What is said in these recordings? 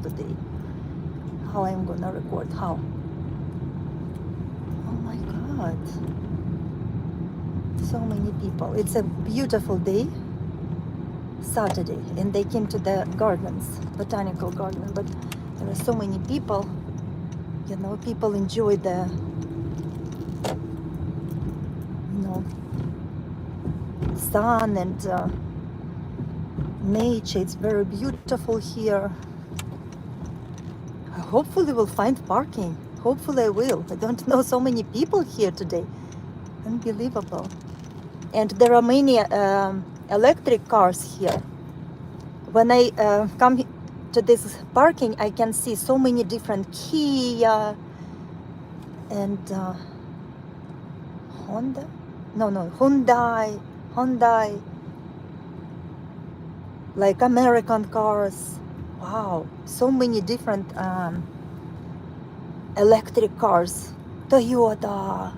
today. How I'm gonna record? How? Oh my God. So many people. It's a beautiful day, Saturday, and they came to the gardens, botanical garden, but there are so many people. You know, people enjoy the, you know, sun and nature. It's very beautiful here. Hopefully we'll find parking. Hopefully I will. I don't know, so many people here today. Unbelievable. And there are many electric cars here. When I come to this parking, I can see so many different Kia and Honda? No, Hyundai, like American cars. Wow, so many different electric cars. Toyota.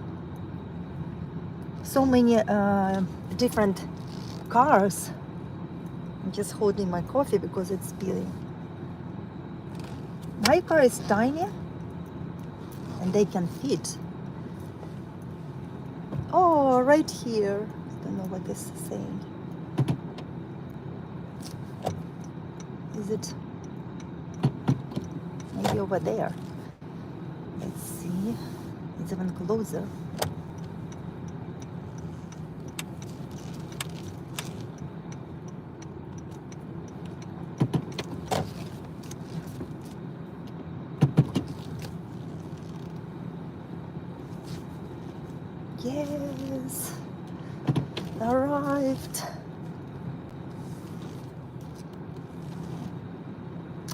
So many different cars. I'm just holding my coffee because it's spilling. My car is tiny and they can fit. Oh, right here. I don't know what this is saying. Is it maybe over there? Let's see. It's even closer. Yes, arrived.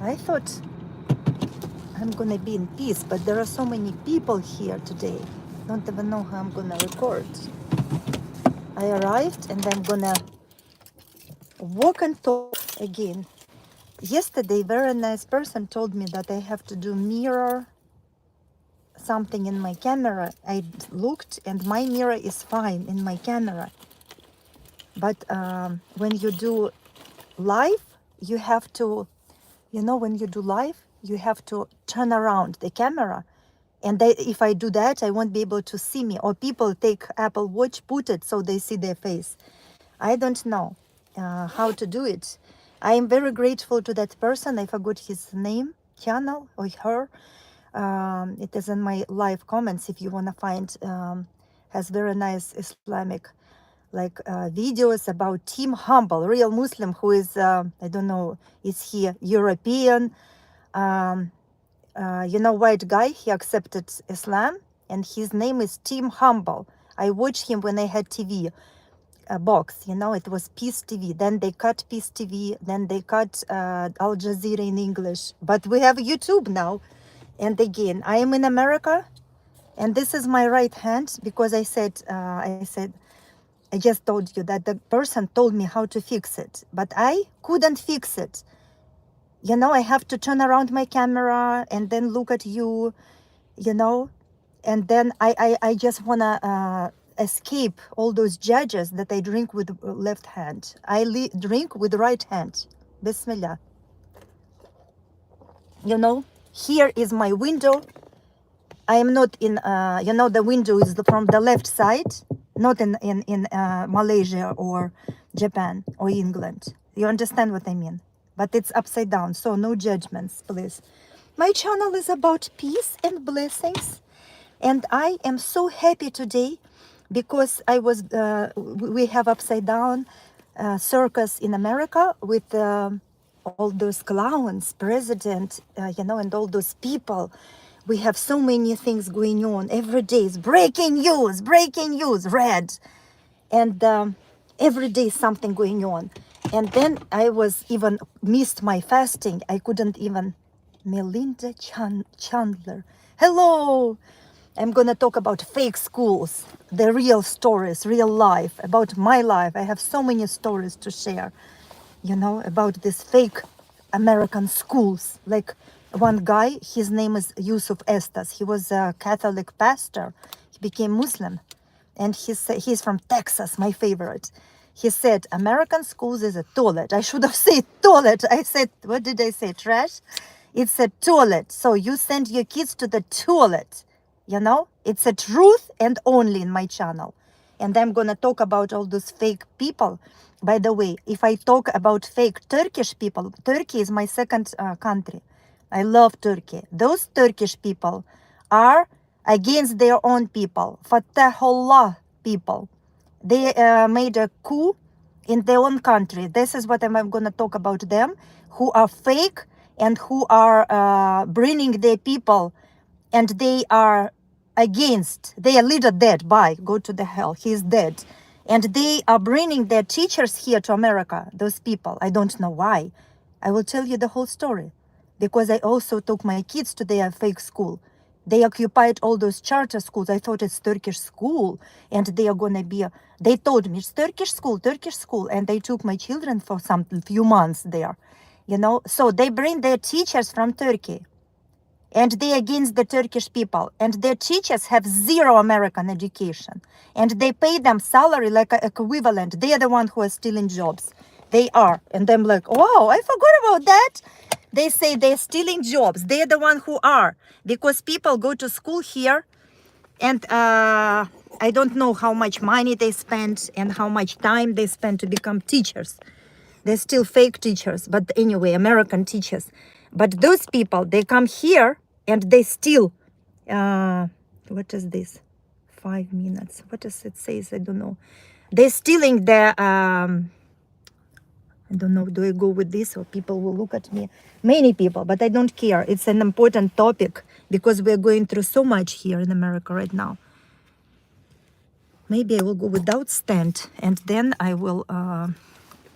I thought I'm gonna be in peace, but there are so many people here today. Don't even know how I'm gonna record. I arrived and I'm gonna walk and talk again. Yesterday, very nice person told me that I have to do mirror something in my camera. I looked and my mirror is fine in my camera. But when you do live, you have to, you know, when you do live, you have to turn around the camera. And if I do that, I won't be able to see me. Or people take Apple Watch, put it so they see their face. I don't know how to do it. I am very grateful to that person. I forgot his name, channel or her. It is in my live comments if you want to find. Has very nice Islamic like videos about Tim Humble, real Muslim who is, I don't know, is he European? You know, white guy, he accepted Islam and his name is Tim Humble. I watched him when I had TV box, you know, it was Peace TV. Then they cut Peace TV, then they cut Al Jazeera in English. But we have YouTube now. And again, I am in America and this is my right hand because I said, I just told you that the person told me how to fix it, but I couldn't fix it. You know, I have to turn around my camera and then look at you, you know, and then I just want to escape all those judges that I drink with left hand. I drink with right hand. Bismillah. You know, here is my window. I am not in, you know, the window is from the left side, not in Malaysia or Japan or England. You understand what I mean? But it's upside down, so no judgments, please. My channel is about peace and blessings. And I am so happy today because we have upside down circus in America with all those clowns, president, you know, and all those people. We have so many things going on every day. It's breaking news, red. And every day something going on. And then I was even missed my fasting. I couldn't even. Melinda Chandler. Hello. I'm going to talk about fake schools, the real stories, real life, about my life. I have so many stories to share, you know, about these fake American schools. Like one guy, his name is Yusuf Estes. He was a Catholic pastor. He became Muslim. And he's from Texas, my favorite. He said, American schools is a toilet. I should have said toilet. I said, what did I say? Trash? It's a toilet. So you send your kids to the toilet. You know, it's a truth and only in my channel. And I'm gonna talk about all those fake people. By the way, if I talk about fake Turkish people, Turkey is my second country. I love Turkey. Those Turkish people are against their own people, Fatahullah people. They made a coup in their own country. This is what I'm going to talk about them, who are fake and who are bringing their people, and they are against their leader dead. Bye, go to the hell, he's dead. And they are bringing their teachers here to America, those people. I don't know why. I will tell you the whole story, because I also took my kids to their fake school. They occupied all those charter schools. I thought it's Turkish school, and they are gonna be. They told me it's Turkish school, and they took my children for some few months there, you know. So they bring their teachers from Turkey, and they against the Turkish people, and their teachers have zero American education, and they pay them salary like a equivalent. They are the one who are stealing jobs. They are, and I'm like, wow, I forgot about that. They say they're stealing jobs. They're the one who are, because people go to school here, and I don't know how much money they spend and how much time they spend to become teachers. They're still fake teachers, but anyway, American teachers. But those people, they come here and they steal. What is this? 5 minutes. What does it say? I don't know. They're stealing the. I don't know, do I go with this or people will look at me? Many people, but I don't care. It's an important topic because we're going through so much here in America right now. Maybe I will go without stand, and then I will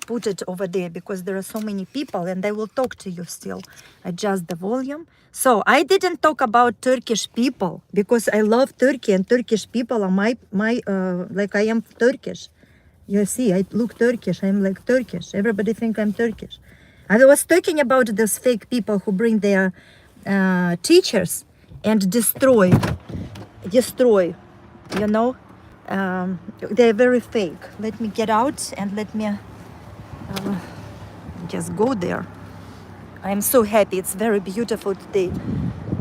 put it over there because there are so many people and I will talk to you still. Adjust the volume. So I didn't talk about Turkish people because I love Turkey and Turkish people are my like I am Turkish. You see, I look Turkish. I'm like Turkish. Everybody think I'm Turkish. I was talking about those fake people who bring their teachers and destroy, you know. They're very fake. Let me get out and let me just go there. I'm so happy. It's very beautiful today.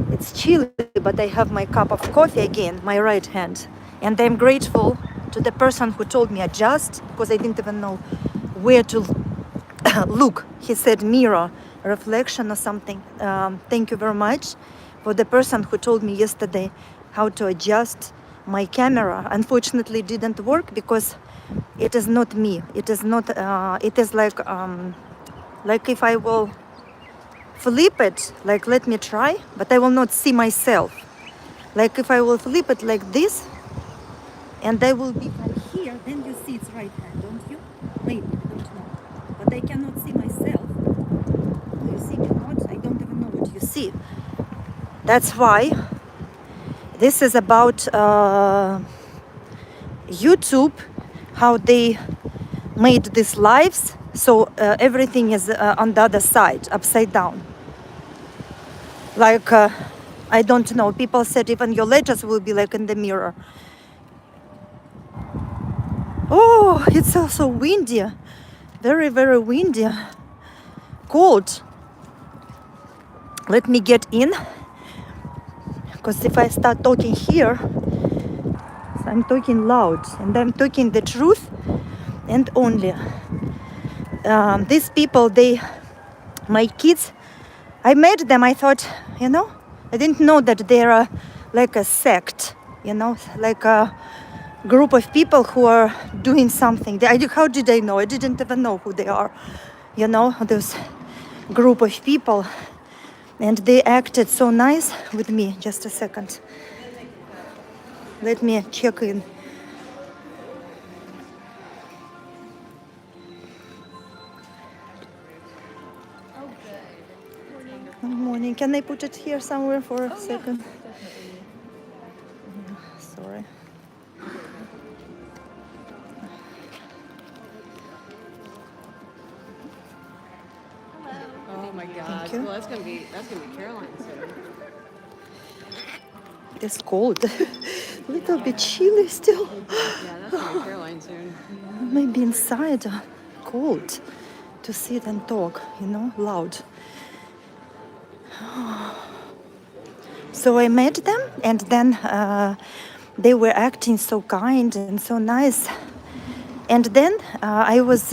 It's chilly, but I have my cup of coffee again, my right hand. And I'm grateful to the person who told me adjust, because I didn't even know where to look. He said mirror, reflection or something. Thank you very much for the person who told me yesterday how to adjust my camera. Unfortunately, it didn't work because it is not me. It is not, it is like if I will flip it, like let me try, but I will not see myself. Like if I will flip it like this, and I will be from here, then you see it's right hand, don't you? Maybe, don't know. But I cannot see myself. Do you see me or not? I don't even know what you see. That's why this is about YouTube, how they made these lives, so everything is on the other side, upside down. Like, I don't know, people said even your letters will be like in the mirror. Oh, it's also windy. Very, very windy. Cold. Let me get in. Because if I start talking here, I'm talking loud. And I'm talking the truth and only. These people, my kids, I met them, I thought, you know, I didn't know that they're like a sect, you know, like a group of people who are doing something. How did I know? I didn't even know who they are, you know, those group of people. And they acted so nice with me. Just a second. Let me check in. Good morning. Can I put it here somewhere for a second? Sorry. Oh my God! Well, that's gonna be Caroline soon. It's cold. A little bit chilly still. Yeah, that's gonna be Caroline soon. Maybe inside, cold to sit and talk, you know, loud. So I met them, and then they were acting so kind and so nice. And then I was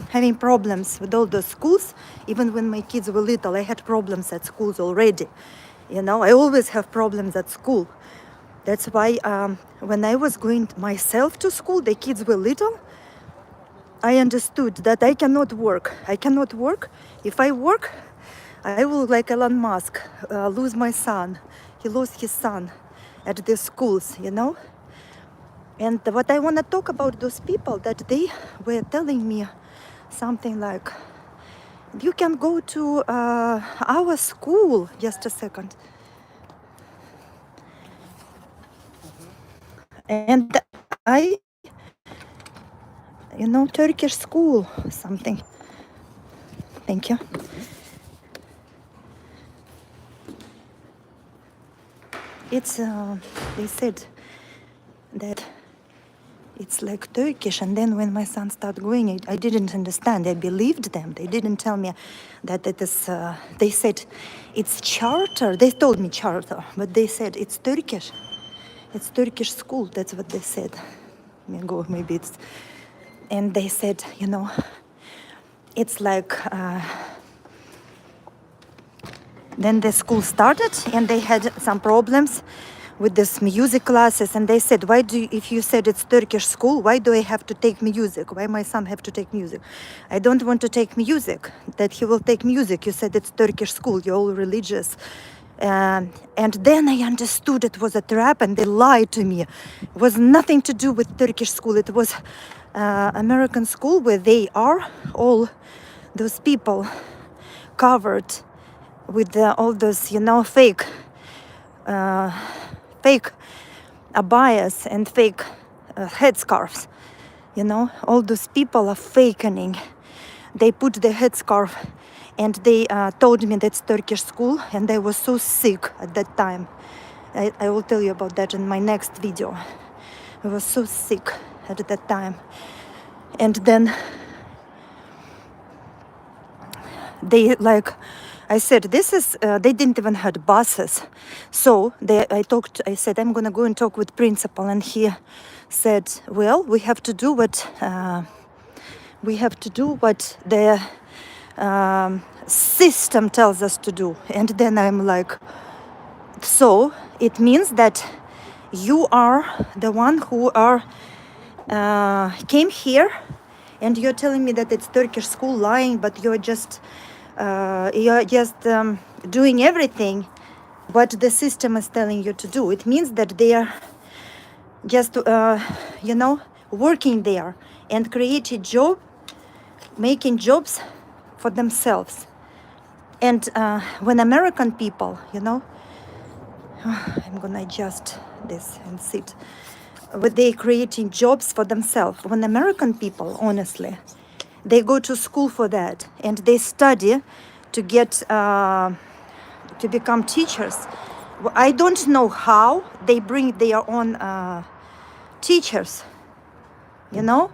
having problems with all the schools. Even when my kids were little, I had problems at schools already. You know, I always have problems at school. That's why when I was going myself to school, the kids were little, I understood that I cannot work. I cannot work. If I work, I will, like Elon Musk, lose my son. He lost his son at the schools, you know. And what I want to talk about those people, that they were telling me something like, you can go to our school. Just a second. And I, you know, Turkish school, something. Thank you. It's, they said that it's like Turkish, and then when my son started going, I didn't understand. I believed them. They didn't tell me that it is, they said it's charter. They told me charter, but they said it's Turkish. It's Turkish school, that's what they said. Maybe it's, and they said, you know, it's like, then the school started and they had some problems with this music classes, and they said, why do you, if you said it's Turkish school, why do I have to take music? Why my son have to take music? I don't want to take music, that he will take music. You said it's Turkish school, you're all religious. And then I understood it was a trap, and they lied to me. It was nothing to do with Turkish school. It was American school where they are all those people covered with all those, you know, fake abayas and fake headscarves. You know, all those people are fakening. They put the headscarf, and they told me that's Turkish school, and I was so sick at that time. I will tell you about that in my next video. I was so sick at that time. And then they, like I said, this is, they didn't even have buses. So I said, I'm gonna go and talk with principal, and he said, well, we have to do what the system tells us to do. And then I'm like, so it means that you are the one who came here, and you're telling me that it's Turkish school, lying, but you're just doing everything what the system is telling you to do. It means that they are just you know, working there and creating making jobs for themselves. And when American people, you know, I'm gonna adjust this and sit, but they creating jobs for themselves. When American people, honestly, they go to school for that, and they study to get to become teachers. I don't know how they bring their own teachers, you know,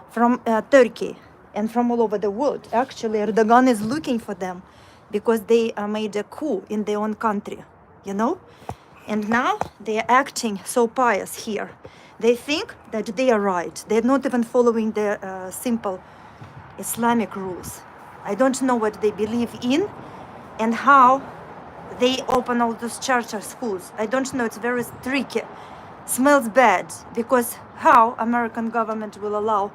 from Turkey and from all over the world. Actually, Erdogan is looking for them because they made a coup in their own country, you know, and now they are acting so pious here. They think that they are right. They're not even following the simple Islamic rules. I don't know what they believe in and how they open all those charter schools. I don't know, it's very tricky. Smells bad, because how American government will allow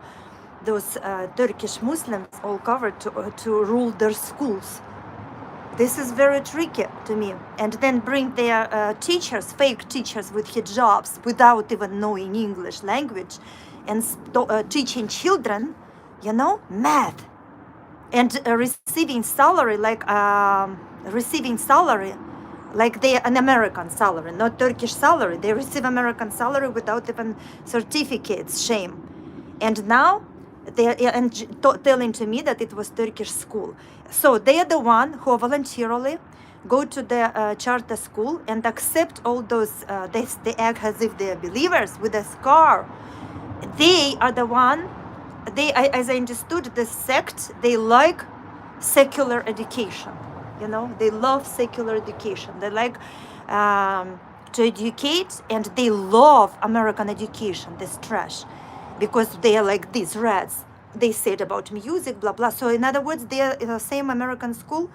those Turkish Muslims all covered to rule their schools? This is very tricky to me. And then bring their teachers, fake teachers with hijabs, without even knowing English language, and teaching children, you know, math, and receiving salary like they an American salary, not Turkish salary. They receive American salary without even certificates. Shame. And now they are telling to me that it was Turkish school. So they are the one who voluntarily go to the charter school and accept all those. They act as if they are believers with a scar. They are the one. As I understood, the sect, they like secular education. You know, they love secular education. They like to educate, and they love American education, this trash, because they are like these rats. They said about music, blah, blah. So in other words, they are in the same American school,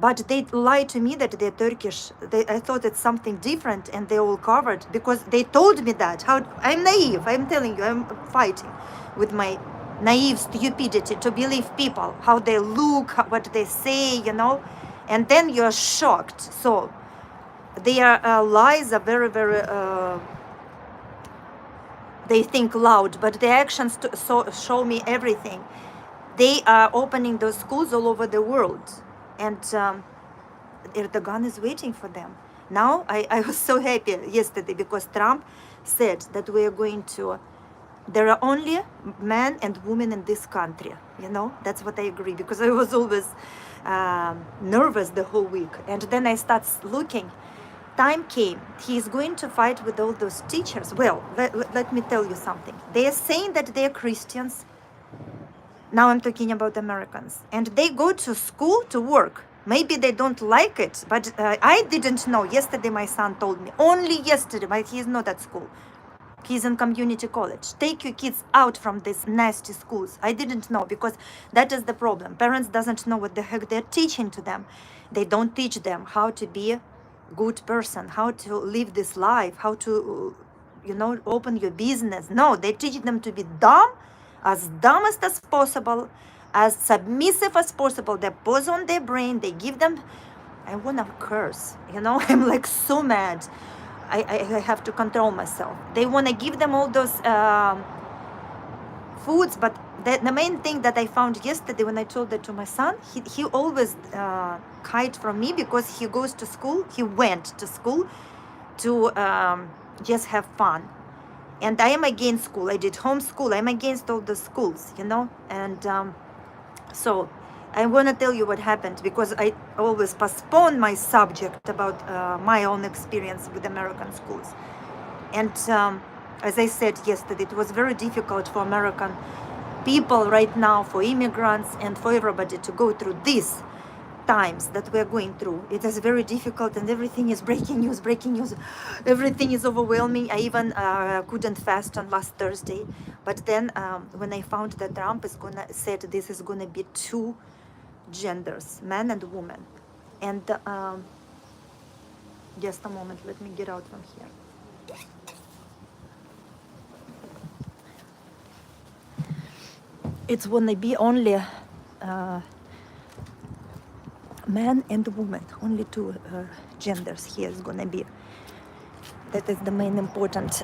but they lied to me that they're Turkish. I thought it's something different, and they all covered because they told me that. How I'm naive. I'm telling you, I'm fighting with my naive stupidity to believe people, how they look, what they say, you know, and then you're shocked. So their lies are very, very. They think loud, but their actions show me everything. They are opening those schools all over the world, and Erdogan is waiting for them. Now I was so happy yesterday because Trump said that we are going to, there are only men and women in this country. You know, that's what I agree, because I was always nervous the whole week. And then I start looking. Time came. He is going to fight with all those teachers. Well, let me tell you something. They are saying that they are Christians. Now I'm talking about Americans. And they go to school to work. Maybe they don't like it, but I didn't know. Yesterday my son told me. Only yesterday, but he is not at school. He's in community college. Take your kids out from these nasty schools. I didn't know, because that is the problem. Parents doesn't know what the heck they're teaching to them. They don't teach them how to be a good person, how to live this life, how to, you know, open your business. No, they teach them to be dumbest as possible, as submissive as possible. They pose on their brain. They give them, I want to curse, you know, I'm like so mad. I have to control myself. They want to give them all those foods, but the main thing that I found yesterday when I told that to my son, he always hide from me, because he goes to school, he went to school to just have fun. And I am against school. I did homeschool. I'm against all the schools, you know. And so I want to tell you what happened, because I always postpone my subject about my own experience with American schools. And as I said yesterday, it was very difficult for American people right now, for immigrants and for everybody to go through these times that we're going through. It is very difficult, and everything is breaking news. Everything is overwhelming. I even couldn't fast on last Thursday. But then when I found that Trump is said this is gonna be two genders, man and woman. And just a moment, let me get out from here. It's gonna be only man and woman, only two genders here is gonna be. That is the main important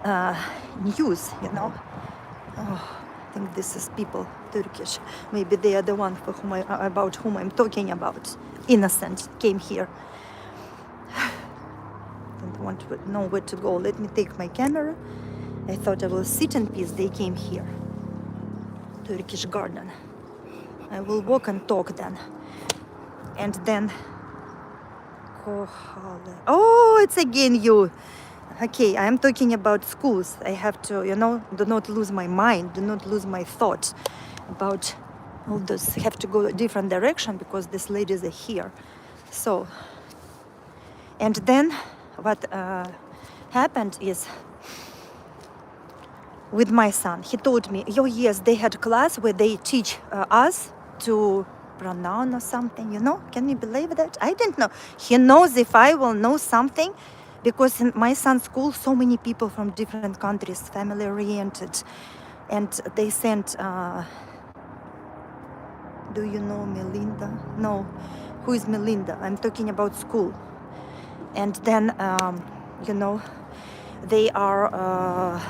news, you know. Oh, I think this is people, Turkish. Maybe they are the one for whom about whom I'm talking about. Innocent came here. Don't want to know where to go. Let me take my camera. I thought I will sit in peace. They came here. Turkish garden. I will walk and talk then. And then, oh, it's again you. Okay, I am talking about schools. I have to, you know, do not lose my mind, do not lose my thoughts about all this. I have to go a different direction because these ladies are here. So, and then what happened is, with my son, he told me, oh yes, they had class where they teach us to pronoun or something, you know. Can you believe that? I didn't know. He knows if I will know something, because in my son's school, so many people from different countries, family oriented, and they sent, do you know Melinda? No. Who is Melinda? I'm talking about school. And then, you know, they are,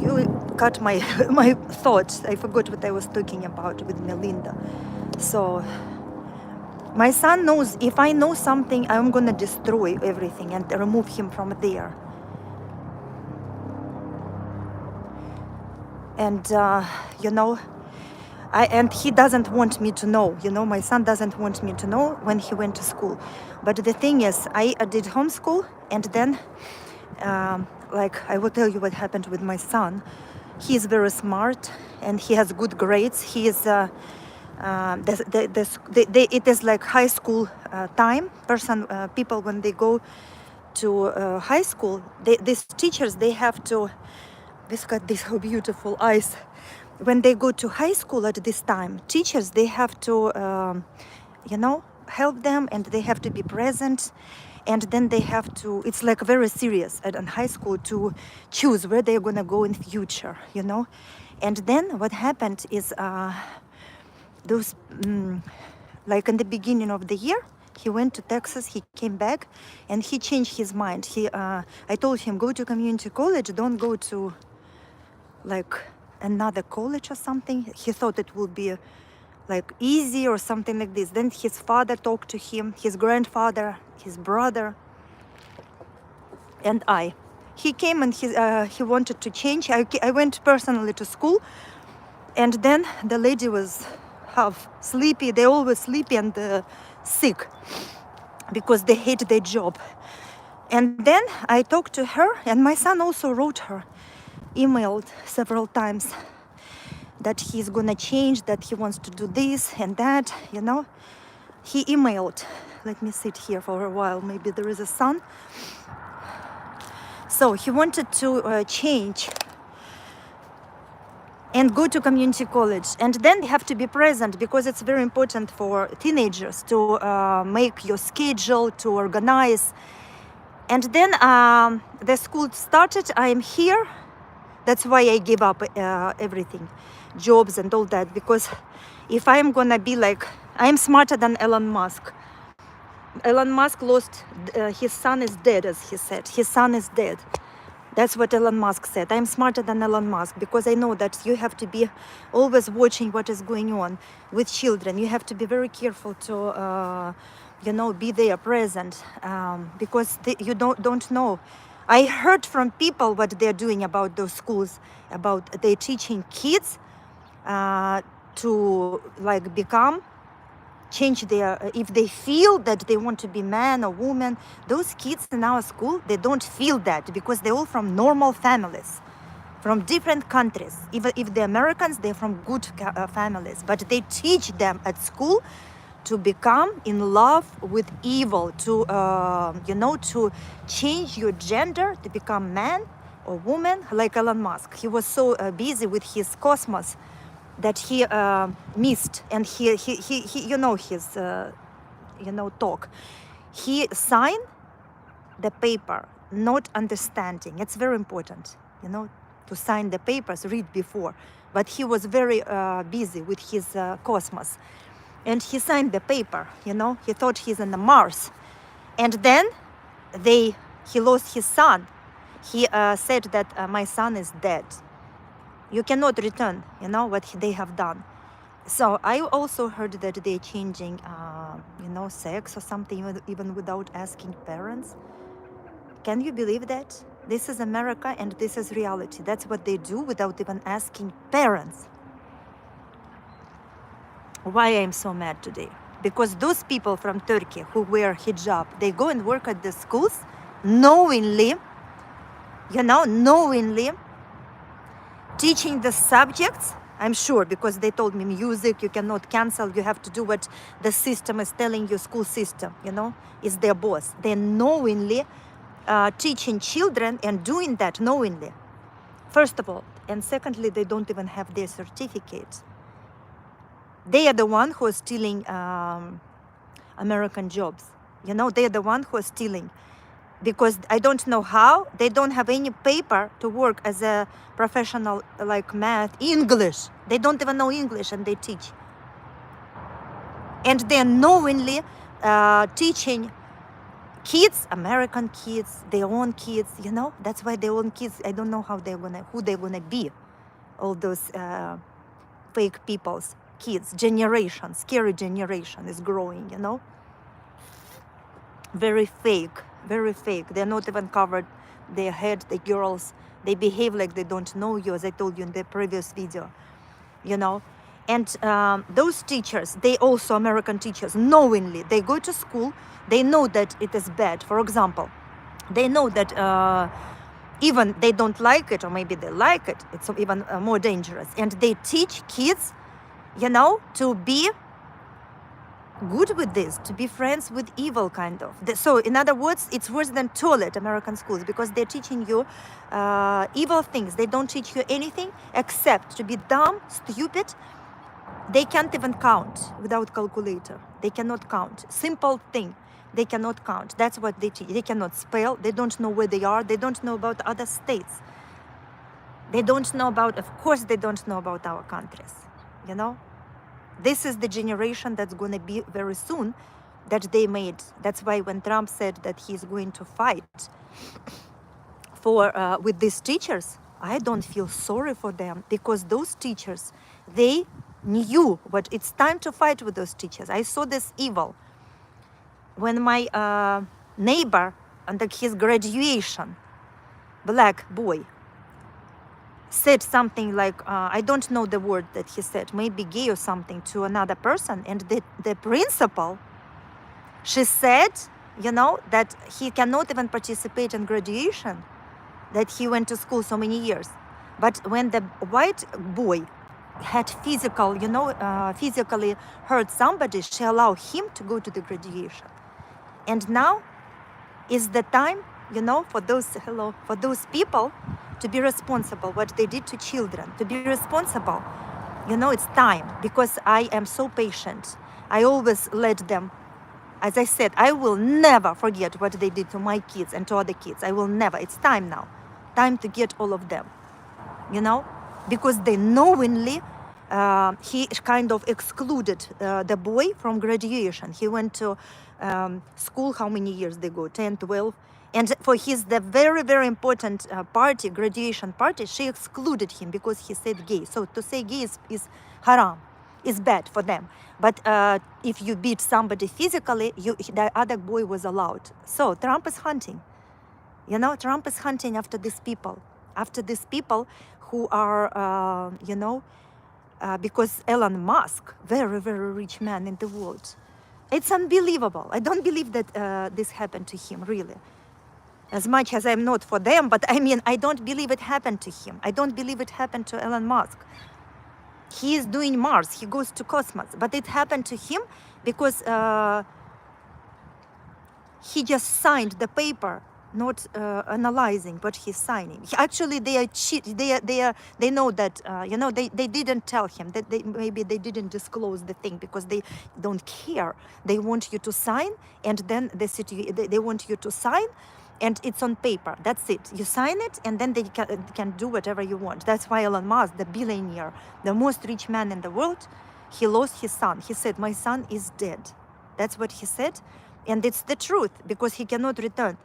you cut my my thoughts. I forgot what I was talking about with Melinda. So my son knows if I know something, I'm gonna destroy everything and remove him from there. And you know, and he doesn't want me to know. You know, my son doesn't want me to know when he went to school. But the thing is, I did homeschool, and then like, I will tell you what happened with my son. He is very smart and he has good grades. He is It is like high school time. People when they go to high school, these teachers they have to. This got these how beautiful eyes. When they go to high school at this time, teachers they have to, help them, and they have to be present, and then they have to. It's like very serious at in high school to choose where they're gonna go in future, And then what happened is those like in the beginning of the year he went to Texas, he came back, and he changed his mind. I told him, go to community college, don't go to like another college or something. He thought it would be like easy or something like this. Then his father talked to him, his grandfather, his brother, and he came, and he wanted to change. I went personally to school, and then the lady was half sleepy. They always sleepy and sick because they hate their job. And then I talked to her, and my son also wrote her, emailed several times that he's gonna change, that he wants to do this and that, He emailed. Let me sit here for a while. Maybe there is a sun. So he wanted to change and go to community college. And then you have to be present, because it's very important for teenagers to make your schedule, to organize. And then the school started. I am here. That's why I gave up everything, jobs and all that, because if I'm gonna be like, I'm smarter than Elon Musk. Elon Musk lost, his son is dead, as he said. His son is dead. That's what Elon Musk said. I'm smarter than Elon Musk, because I know that you have to be always watching what is going on with children. You have to be very careful to, be there present, because you don't know. I heard from people what they're doing about those schools, about they're teaching kids to like change their, if they feel that they want to be man or woman. Those kids in our school, they don't feel that, because they're all from normal families, from different countries. Even if they're Americans, they're from good families, but they teach them at school to become in love with evil, to to change your gender, to become man or woman, like Elon Musk. He was so busy with his cosmos that he missed, and he his talk. He signed the paper, not understanding. It's very important, to sign the papers, read before. But he was very busy with his cosmos, and he signed the paper. He thought he's on the Mars, and then he lost his son. He said that my son is dead. You cannot return, what they have done. So I also heard that they're changing, sex or something, even without asking parents. Can you believe that? This is America, and this is reality. That's what they do without even asking parents. Why I'm so mad today? Because those people from Turkey who wear hijab, they go and work at the schools knowingly, teaching the subjects. I'm sure, because they told me music, you cannot cancel, you have to do what the system is telling you, school system, is their boss. They're knowingly teaching children and doing that knowingly, first of all. And secondly, they don't even have their certificates. They are the one who are stealing American jobs. They are the one who are stealing, because I don't know how. They don't have any paper to work as a professional, like math, English. They don't even know English, and they teach. And they're knowingly teaching kids, American kids, their own kids, That's why their own kids, I don't know who they're gonna be. All those fake people's kids, scary generation is growing, Very fake. Very fake. They're not even covered their head, the girls. They behave like they don't know you, as I told you in the previous video, And those teachers, they also, American teachers, knowingly, they go to school, they know that it is bad. For example, they know that even they don't like it, or maybe they like it, it's even more dangerous. And they teach kids you know, to be good with this, to be friends with evil, kind of. So in other words, it's worse than toilet, American schools, because they're teaching you evil things. They don't teach you anything except to be dumb, stupid. They can't even count without calculator. They cannot count. Simple thing. They cannot count. That's what they teach. They cannot spell. They don't know where they are. They don't know about other states. They don't know about, of course, they don't know about our countries, you know? This is the generation that's going to be very soon that they made. That's why when Trump said that he's going to fight for with these teachers, I don't feel sorry for them, because those teachers, they knew what it's time to fight with those teachers. I saw this evil when my neighbor, under his graduation, black boy, said something like, I don't know the word that he said, maybe gay or something, to another person. And the principal, she said, you know, that he cannot even participate in graduation, that he went to school so many years. But when the white boy had physical, you know, physically hurt somebody, she allowed him to go to the graduation. And now is the time, you know, for those people to be responsible what they did to children, to be responsible. You know, it's time, because I am so patient. I always let them, as I said, I will never forget what they did to my kids and to other kids. I will never. It's time now. Time to get all of them, you know, because they knowingly, he kind of excluded the boy from graduation. He went to school, how many years they go? 10, 12. And for the very, very important party, graduation party, she excluded him because he said gay. So to say gay is haram, is bad for them. But if you beat somebody physically, the other boy was allowed. So Trump is hunting. You know, Trump is hunting after these people who are, you know, because Elon Musk, very, very rich man in the world. It's unbelievable. I don't believe that this happened to him, really. As much as I'm not for them, but I mean, I don't believe it happened to him. I don't believe it happened to Elon Musk. He is doing Mars, he goes to cosmos, but it happened to him because he just signed the paper, not analyzing what he's signing. Actually, they are they know that, you know, they didn't tell him that maybe they didn't disclose the thing because they don't care. They want you to sign, and then they want you to sign, and it's on paper. That's it. You sign it, and then they can do whatever you want. That's why Elon Musk, the billionaire, the most rich man in the world, he lost his son. He said, my son is dead. That's what he said. And it's the truth, because he cannot return.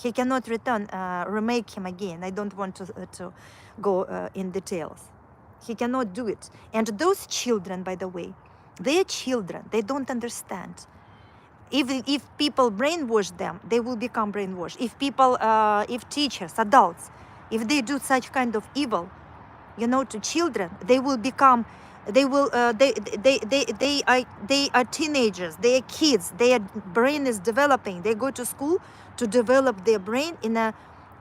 He cannot return, remake him again. I don't want to go in details. He cannot do it. And those children, by the way, they're children. They don't understand. If people brainwash them, they will become brainwashed. If people, if teachers, adults, if they do such kind of evil, you know, to children, they will become, they are teenagers, they are kids, their brain is developing. They go to school to develop their brain in a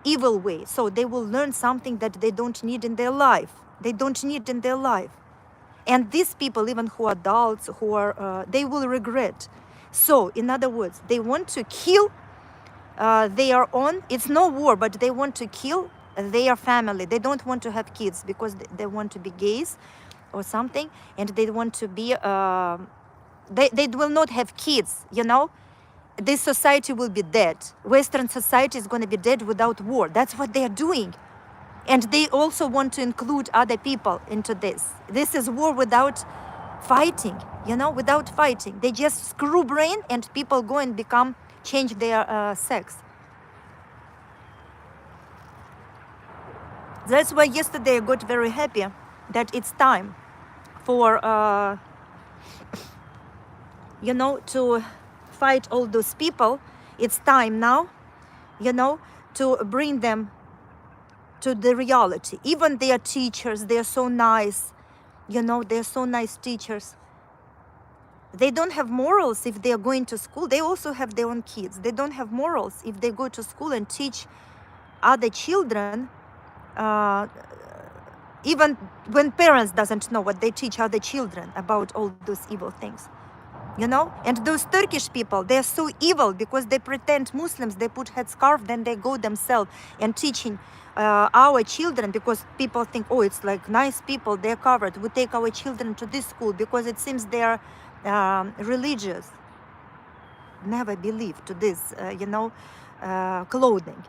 evil way. So they will learn something that they don't need in their life. They don't need in their life. And these people, even who are adults, who are, they will regret. So, in other words, they want to kill their own, it's no war, but they want to kill their family. They don't want to have kids because they want to be gays or something, and they want to be, they will not have kids, you know? This society will be dead. Western society is going to be dead without war. That's what they are doing. And they also want to include other people into this. This is war without fighting, you know, without fighting. They just screw brain and people go and change their sex. That's why yesterday I got very happy that it's time for, you know, to fight all those people. It's time now, you know, to bring them to the reality. Even their teachers, they're so nice. You know, they're so nice teachers. They don't have morals if they're going to school. They also have their own kids. They don't have morals if they go to school and teach other children Even when parents doesn't know what they teach other children about all those evil things. You know, and those Turkish people, they're so evil because they pretend Muslims, they put headscarf, then they go themselves and teaching our children, because people think, oh, it's like nice people, they're covered, we take our children to this school because it seems they're religious. Never believe to this, clothing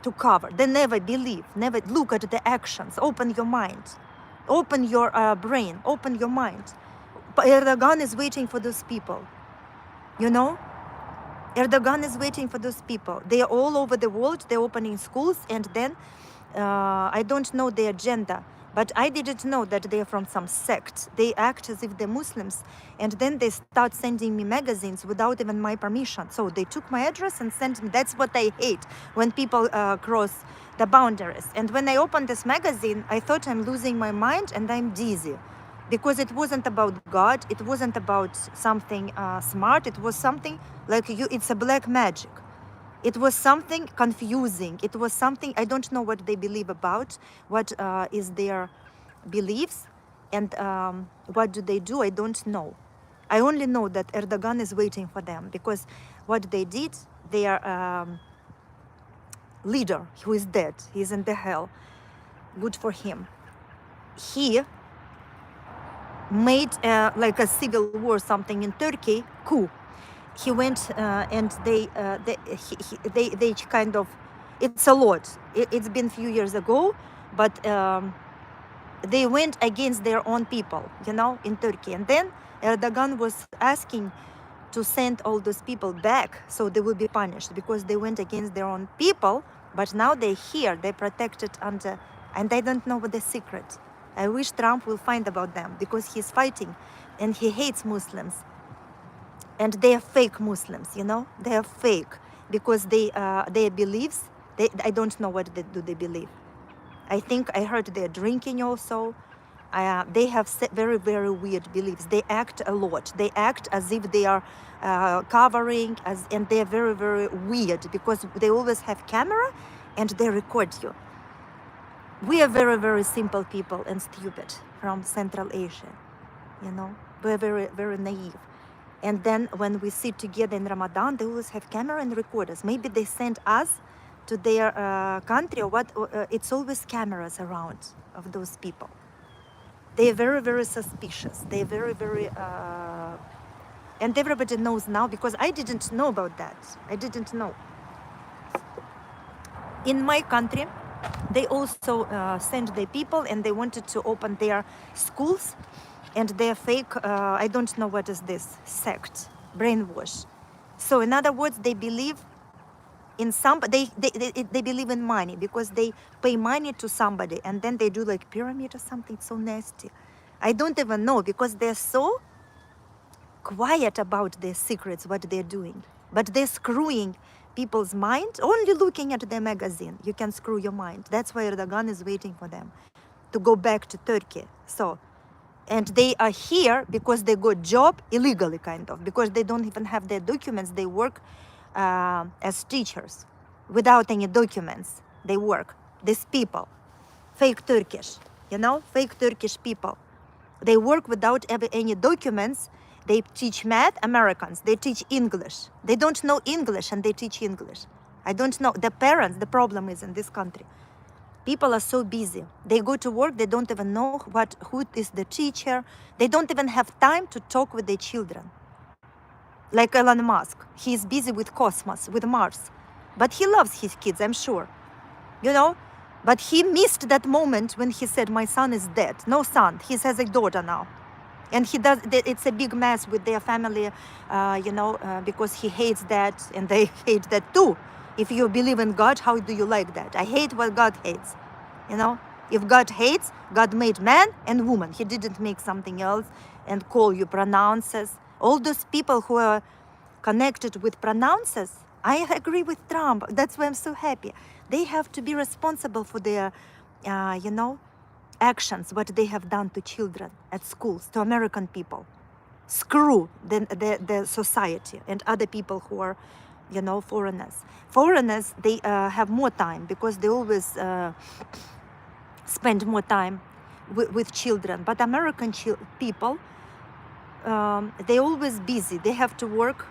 to cover. They never believe, never look at the actions. Open your mind, open your brain, open your mind. Erdogan is waiting for those people, you know? Erdogan is waiting for those people. They are all over the world, they're opening schools, and then I don't know the agenda, but I didn't know that they're from some sect. They act as if they're Muslims, and then they start sending me magazines without even my permission. So they took my address and sent me. That's what I hate, when people cross the boundaries. And when I opened this magazine, I thought I'm losing my mind and I'm dizzy, because it wasn't about God, it wasn't about something smart, it was something like it's a black magic. It was something confusing. It was something, I don't know what they believe about, what is their beliefs, and what do they do, I don't know. I only know that Erdogan is waiting for them, because what they did, their leader, who is dead, he's in the hell, good for him. He made like a civil war, something in Turkey, coup. He went and they kind of, it's a lot. It's been a few years ago, but they went against their own people, you know, in Turkey. And then Erdogan was asking to send all those people back so they will be punished, because they went against their own people. But now they're here, they're protected under, and they don't know what the secret. I wish Trump will find about them, because he's fighting and he hates Muslims. And they are fake Muslims, you know, they are fake, because their beliefs, I don't know what they believe. I think I heard they're drinking also. They have very, very weird beliefs. They act a lot. They act as if they are covering, and they're very, very weird, because they always have camera and they record you. We are very, very simple people and stupid from Central Asia, you know. We're very, very naive. And then when we sit together in Ramadan, they always have camera and recorders. Maybe they send us to their country, or what? It's always cameras around of those people. They're very, very suspicious. They're very, very... and everybody knows now, because I didn't know about that. I didn't know. In my country, they also sent their people, and they wanted to open their schools, and they're fake, I don't know what is this, sect, brainwash. So in other words, they believe in they believe in money, because they pay money to somebody, and then they do like pyramid or something so nasty. I don't even know, because they're so quiet about their secrets, what they're doing. But they're screwing people's mind. Only looking at their magazine, you can screw your mind. That's why Erdogan is waiting for them to go back to Turkey. So, and they are here because they got job illegally, kind of, because they don't even have their documents. They work as teachers without any documents. They work. These people, fake Turkish, you know, fake Turkish people. They work without any documents. They teach math, Americans. They teach English. They don't know English and they teach English. I don't know. The parents, the problem is in this country. People are so busy. They go to work, they don't even know who is the teacher. They don't even have time to talk with their children. Like Elon Musk, he's busy with cosmos, with Mars. But he loves his kids, I'm sure. You know? But he missed that moment when he said, my son is dead. No son, he has a daughter now. And he does, it's a big mess with their family, because he hates that, and they hate that too. If you believe in God, how do you like that? I hate what God hates, you know? If God hates, God made man and woman. He didn't make something else and call you pronounces. All those people who are connected with pronounces, I agree with Trump. That's why I'm so happy. They have to be responsible for their, actions, what they have done to children at schools, to American people. Screw the society and other people who are, foreigners. Foreigners, they have more time, because they always spend more time with children. But American people, they always busy. They have to work.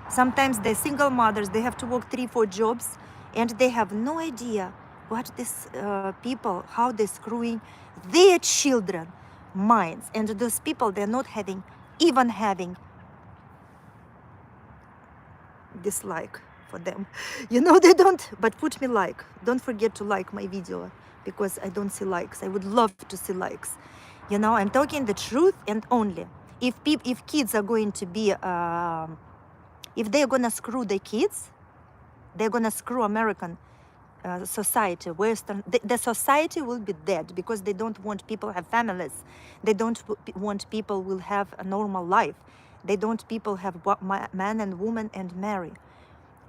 Sometimes they're single mothers. They have to work 3-4 jobs, and they have no idea what these people, how they're screwing their children minds. And those people, they're not even having dislike for them. You know, they don't. But put me like. Don't forget to like my video, because I don't see likes. I would love to see likes. You know, I'm talking the truth and only. If kids are going to be, if they're gonna screw the kids, they're gonna screw American society, Western. The society will be dead, because they don't want people have families. They don't want people will have a normal life. They don't people have man and woman and marry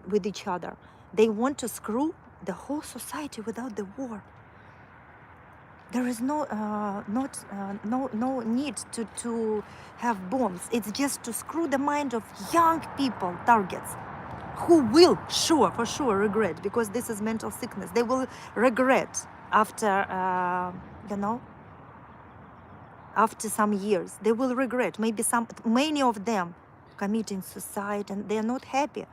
with each other. They want to screw the whole society without the war. There is no need to have bombs. It's just to screw the mind of young people, targets, who will for sure regret, because this is mental sickness. They will regret after, after some years. They will regret. Many of them committing suicide, and they are not happy.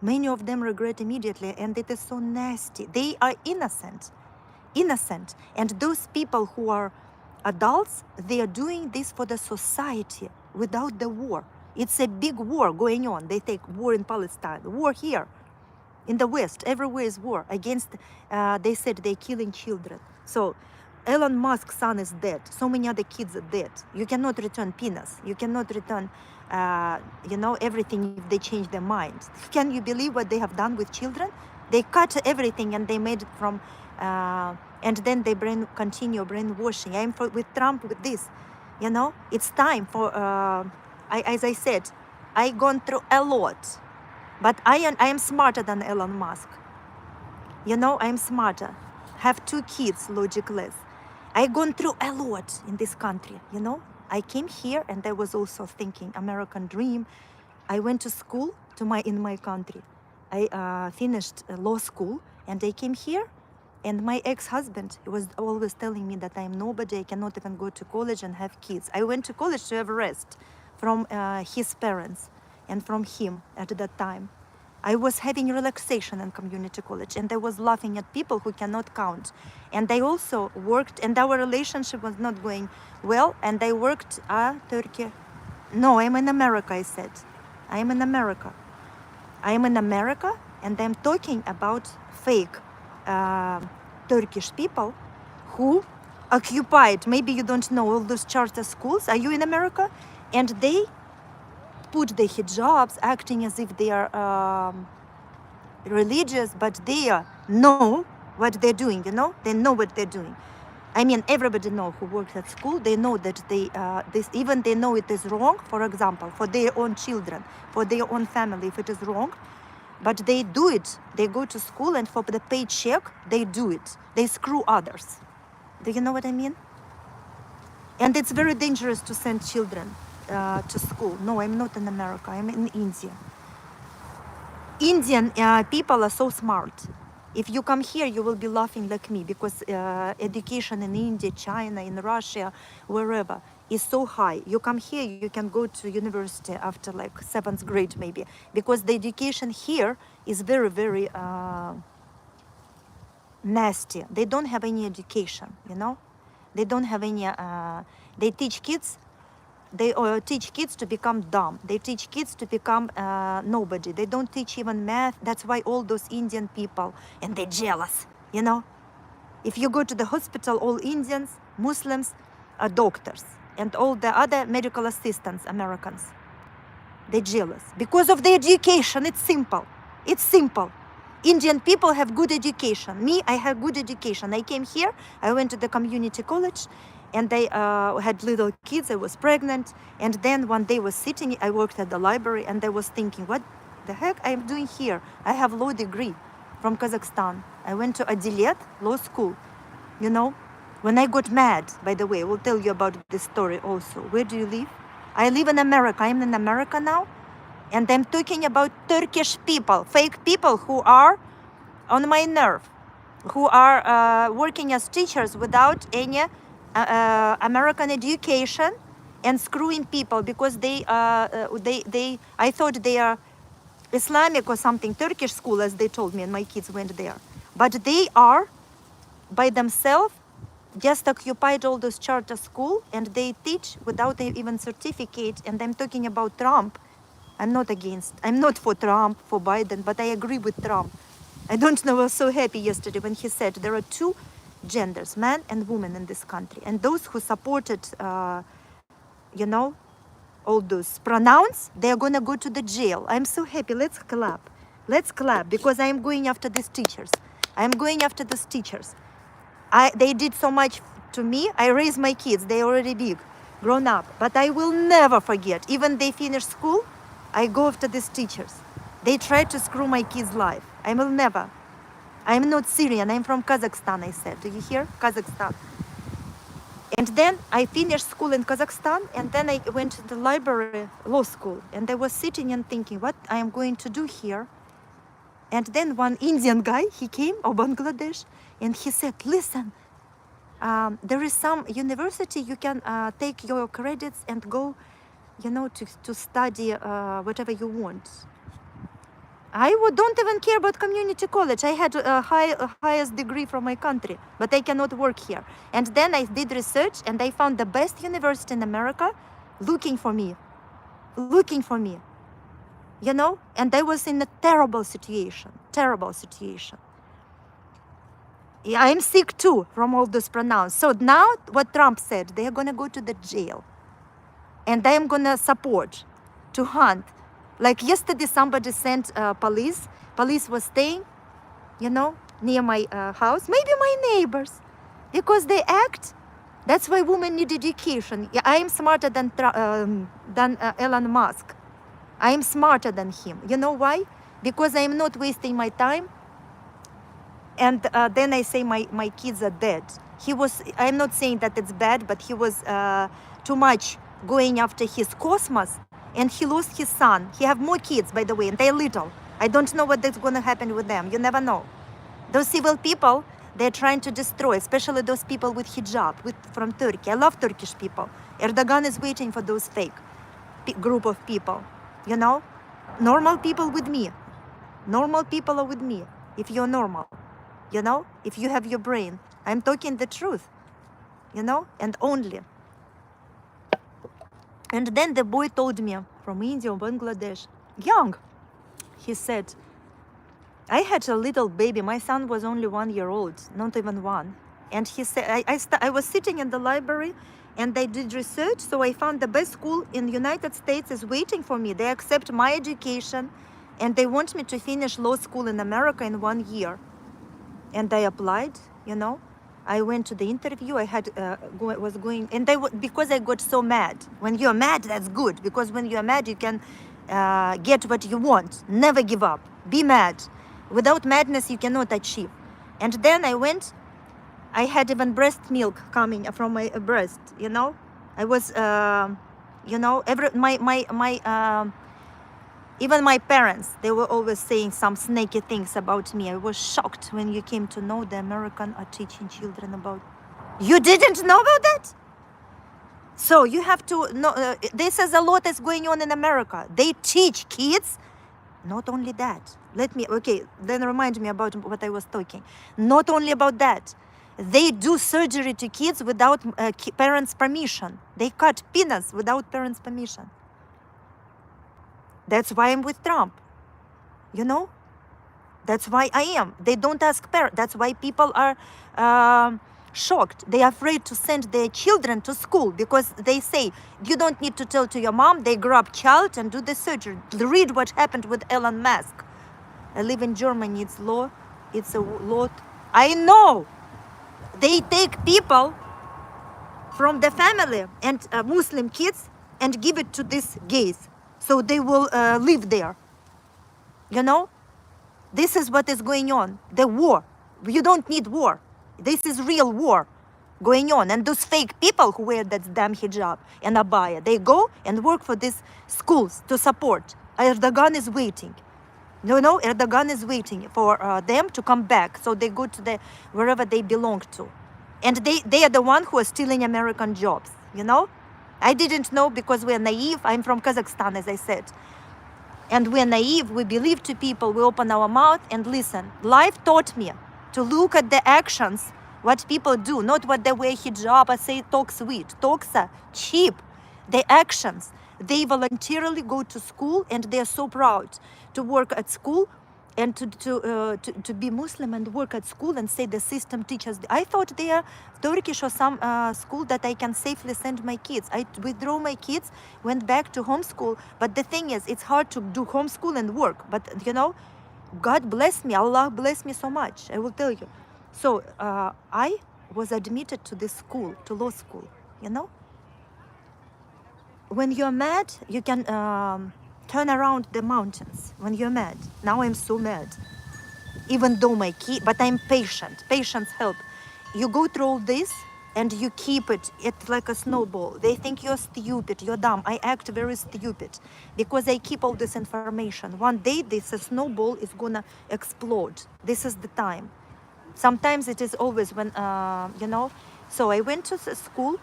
Many of them regret immediately, and it is so nasty. They are innocent. And those people who are adults, they are doing this for the society without the war. It's a big war going on. They take war in Palestine, war here in the West. Everywhere is war against, they said they're killing children. So Elon Musk's son is dead. So many other kids are dead. You cannot return penis. You cannot return, everything if they change their mind. Can you believe what they have done with children? They cut everything and they made it from, and then they continue brainwashing. I'm with Trump with this. It's time for, as I said, I gone through a lot, but I am smarter than Elon Musk. I'm smarter. Have 2 kids, logicless. I gone through a lot in this country. I came here and I was also thinking American dream. I went to school in my country. I finished law school and I came here. And my ex-husband was always telling me that I'm nobody, I cannot even go to college and have kids. I went to college to have rest from his parents and from him at that time. I was having relaxation in community college, and I was laughing at people who cannot count. And I also worked, and our relationship was not going well, and I worked Turkey. No, I'm in America, I said. I'm in America. I'm in America, and I'm talking about fake Turkish people who occupied, maybe you don't know, all those charter schools. Are you in America? And they put the hijabs, acting as if they are religious, but they know what they're doing, They know what they're doing. I mean, everybody know who works at school. They know that even they know it is wrong, for example, for their own children, for their own family, if it is wrong. But they do it. They go to school, and for the paycheck, they do it. They screw others. Do you know what I mean? And it's very dangerous to send children to school. No, I'm not in America. I'm in India. Indian people are so smart. If you come here, you will be laughing like me, because education in India, China, in Russia, wherever, is so high. You come here, you can go to university after like 7th grade maybe, because the education here is very, very nasty. They don't have any education, They don't have any, they teach kids to become dumb. They teach kids to become nobody. They don't teach even math. That's why all those Indian people, and they're jealous, If you go to the hospital, all Indians, Muslims are doctors, and all the other medical assistants, Americans, they're jealous because of the education. It's simple. Indian people have good education. Me, I have good education. I came here, I went to the community college, and I had little kids. I was pregnant, and then one day I was sitting, I worked at the library, and I was thinking, what the heck I'm doing here? I have law degree from Kazakhstan. I went to Adilet Law School, When I got mad, by the way, I will tell you about this story also. Where do you live? I live in America. I'm in America now. And I'm talking about Turkish people, fake people who are on my nerve. who are working as teachers without any American education and screwing people because they I thought they are Islamic or something, Turkish school, as they told me, and my kids went there. But they are by themselves just occupied all those charter school, and they teach without even certificate. And I'm talking about Trump. I'm not for Trump, for Biden, but I agree with Trump. I don't know, I was so happy yesterday when he said there are two genders, man and woman in this country. And those who supported, you know, all those pronouns, they are gonna go to the jail. I'm so happy. Let's clap. Let's clap because I am going after these teachers. I am going after these teachers. They did so much to me. I raised my kids. They're already big, grown up. But I will never forget. Even they finish school, I go after these teachers. They try to screw my kids' life. I will never. I'm not Syrian. I'm from Kazakhstan, I said. Do you hear? Kazakhstan. And then I finished school in Kazakhstan, and then I went to the library, law school, and I was sitting and thinking, what I am going to do here. And then one Indian guy, he came, or Bangladesh, and he said, listen, there is some university you can take your credits and go, you know, to study whatever you want. I don't even care about community college. I had a highest degree from my country, but I cannot work here. And then I did research, and I found the best university in America looking for me, you know? And I was in a terrible situation. Yeah, I'm sick too from all those pronouns. So now what Trump said, they are gonna go to the jail. And I am gonna support to hunt. Like yesterday, somebody sent police. Police was staying, you know, near my house. Maybe my neighbors, because they act. That's why women need education. Yeah, I am smarter than Elon Musk. I am smarter than him. You know why? Because I am not wasting my time. And then I say my kids are dead. I'm not saying that it's bad, but he was too much going after his cosmos. And he lost his son. He have more kids, by the way, and they're little. I don't know what is going to happen with them. You never know. Those evil people, they're trying to destroy, especially those people with hijab, from Turkey. I love Turkish people. Erdogan is waiting for those fake group of people. You know, normal people with me. Normal people are with me. If you're normal, you know, if you have your brain. I'm talking the truth, you know, and only. And then the boy told me from India or Bangladesh, young, he said, I had a little baby. My son was only 1 year old, not even one. And he said, I was sitting in the library and I did research. So I found the best school in the United States is waiting for me. They accept my education and they want me to finish law school in America in 1 year. And I applied, you know. I went to the interview. I had was going, and because I got so mad. When you're mad, that's good, because when you're mad, you can get what you want. Never give up. Be mad. Without madness, you cannot achieve. And then I went. I had even breast milk coming from my breast. You know, I was, you know, even my parents, they were always saying some snaky things about me. I was shocked when you came to know the American are teaching children about. You didn't know about that? So you have to know, this is a lot that's going on in America. They teach kids, not only that. Then remind me about what I was talking. Not only about that. They do surgery to kids without parents' permission. They cut penis without parents' permission. That's why I'm with Trump, you know? That's why I am. They don't ask parents. That's why people are shocked. They are afraid to send their children to school because they say, you don't need to tell to your mom. They grab child and do the surgery. Read what happened with Elon Musk. I live in Germany. It's law. It's a law. I know. They take people from the family and Muslim kids and give it to these gays. So they will live there. You know? This is what is going on. The war. You don't need war. This is real war going on. And those fake people who wear that damn hijab and abaya, they go and work for these schools to support. Erdogan is waiting. No, Erdogan is waiting for them to come back, so they go to the wherever they belong to, and they are the one who are stealing American jobs. You know, I didn't know because we're naive. I'm from Kazakhstan, as I said, and we're naive. We believe to people. We open our mouth and listen. Life taught me to look at the actions, what people do, not what they wear hijab or say talk sweet. Talks are cheap. The actions. They voluntarily go to school and they are so proud to work at school and to be Muslim and work at school and say the system teaches. I thought they are Turkish or some school that I can safely send my kids. I withdrew my kids, went back to homeschool. But the thing is, it's hard to do homeschool and work. But you know, God bless me, Allah bless me so much, I will tell you. So I was admitted to this school, to law school, you know. When you're mad, you can turn around the mountains. When you're mad. Now I'm so mad. Even though my kid, but I'm patient. Patience help. You go through all this and you keep it. It's like a snowball. They think you're stupid, you're dumb. I act very stupid because I keep all this information. One day this snowball is gonna explode. This is the time. Sometimes it is always when, you know. So I went to school.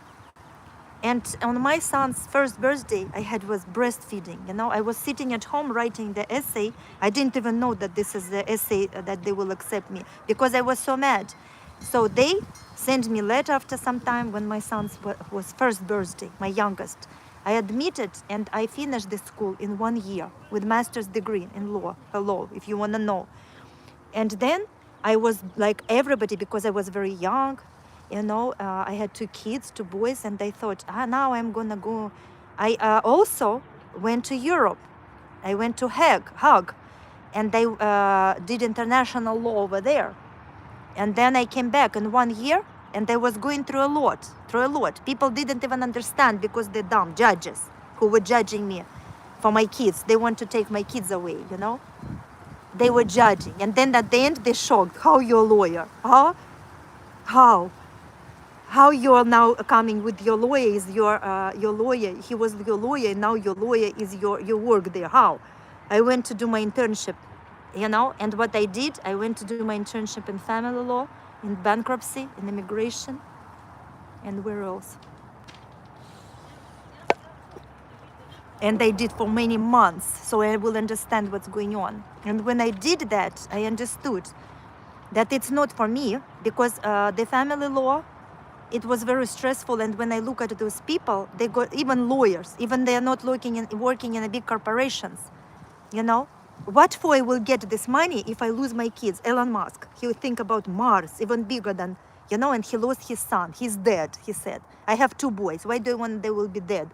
And on my son's first birthday, I had was breastfeeding. You know, I was sitting at home writing the essay. I didn't even know that this is the essay that they will accept me because I was so mad. So they sent me a letter after some time when my son's was first birthday, my youngest. I admitted and I finished the school in 1 year with master's degree in law. Hello, if you want to know. And then I was like everybody because I was very young. You know, I had 2 kids, 2 boys, and I thought, now I'm gonna go. I also went to Europe. I went to Hague, and I did international law over there. And then I came back in 1 year, and I was going through a lot. People didn't even understand because they're dumb judges who were judging me for my kids. They want to take my kids away, you know. They were judging, and then at the end they shocked. How you're a lawyer? Huh? How you are now coming with your lawyer is your lawyer. He was your lawyer, and now your lawyer is your work there. How? I went to do my internship, you know, and what I did, I went to do my internship in family law, in bankruptcy, in immigration, and where else? And I did for many months, so I will understand what's going on. And when I did that, I understood that it's not for me because the family law, it was very stressful. And when I look at those people, they got even lawyers, even they are not working in a big corporations, you know. What for I will get this money if I lose my kids? Elon Musk, he will think about Mars, even bigger than, you know, and he lost his son. He's dead, he said. I have 2 boys. Why do you want they will be dead?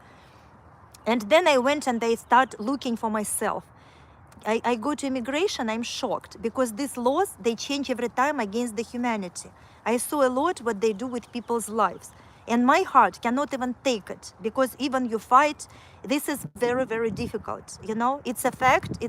And then I went and I start looking for myself. I go to immigration, I'm shocked because these laws, they change every time against the humanity. I saw a lot what they do with people's lives. And my heart cannot even take it because even you fight, this is very, very difficult. You know, it's a fact.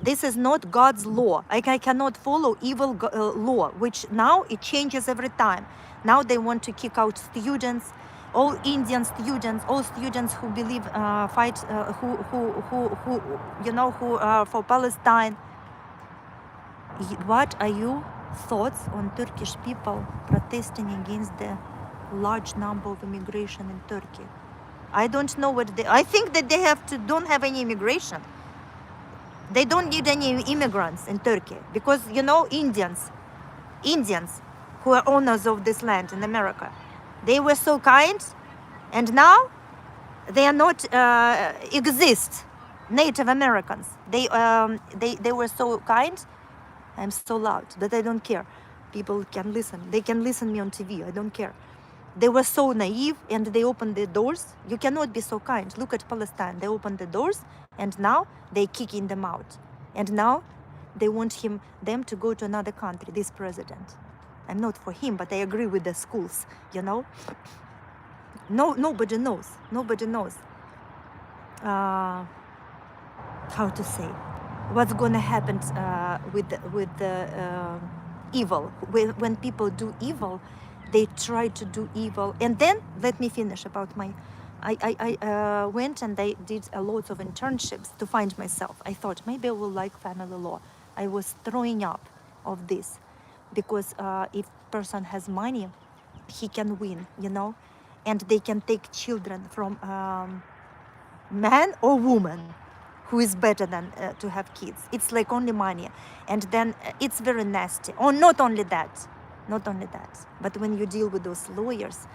This is not God's law. I cannot follow evil law, which now it changes every time. Now they want to kick out students, all Indian students, all students who believe who are for Palestine. What are your thoughts on Turkish people protesting against the large number of immigration in Turkey? I don't know what they. I think that they don't have any immigration. They don't need any immigrants in Turkey because you know Indians who are owners of this land in America. They were so kind, and now they are not exist. Native Americans. They were so kind. I'm so loud, but I don't care. People can listen. They can listen me on TV. I don't care. They were so naive, and they opened the doors. You cannot be so kind. Look at Palestine. They opened the doors, and now they kicking them out. And now they want them to go to another country. This president. I'm not for him, but I agree with the schools, you know. Nobody knows. Nobody knows how to say what's going to happen with the evil. When people do evil, they try to do evil. And then let me finish about my I went and I did a lot of internships to find myself. I thought maybe I will like family law. I was throwing up of this because if person has money, he can win, you know, and they can take children from man or woman who is better than to have kids. It's like only money, and then it's very nasty. Or not only that, but when you deal with those lawyers,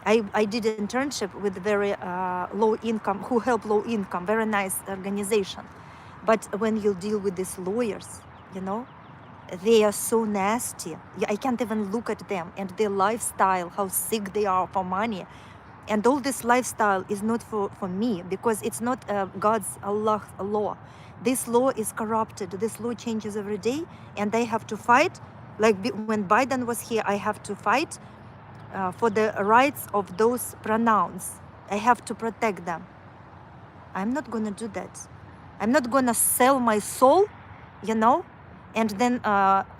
I did an internship with very low income, who help low income, very nice organization. But when you deal with these lawyers, you know, they are so nasty. I can't even look at them and their lifestyle, how sick they are for money. And all this lifestyle is not for me, because it's not God's Allah law. This law is corrupted. This law changes every day, and I have to fight. Like when Biden was here, I have to fight for the rights of those pronouns. I have to protect them. I'm not gonna do that. I'm not gonna sell my soul, you know, and then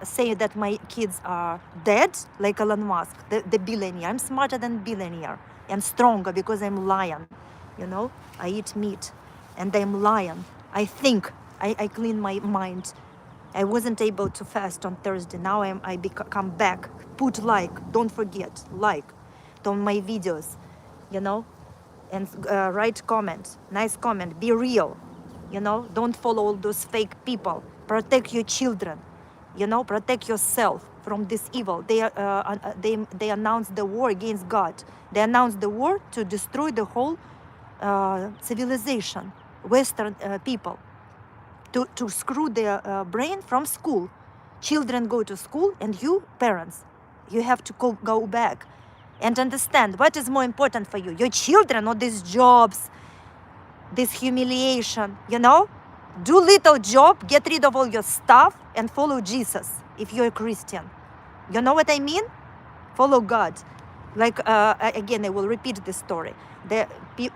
say that my kids are dead, like Elon Musk, the billionaire. I'm smarter than billionaire and stronger because I'm lion, you know. I eat meat and I'm lion. I think, I clean my mind. I wasn't able to fast on Thursday. Now I come back. Put like, don't forget, like on my videos, you know, and write comment, nice comment, be real, you know, don't follow all those fake people. Protect your children, you know, protect yourself from this evil. They announced the war against God. They announced the war to destroy the whole civilization, Western people, to screw their brain from school. Children go to school, and you, parents, you have to go back and understand what is more important for you, your children or these jobs, this humiliation, you know? Do little job, get rid of all your stuff, and follow Jesus if you're a Christian. You know what I mean? Follow God. Like, again, I will repeat this story. The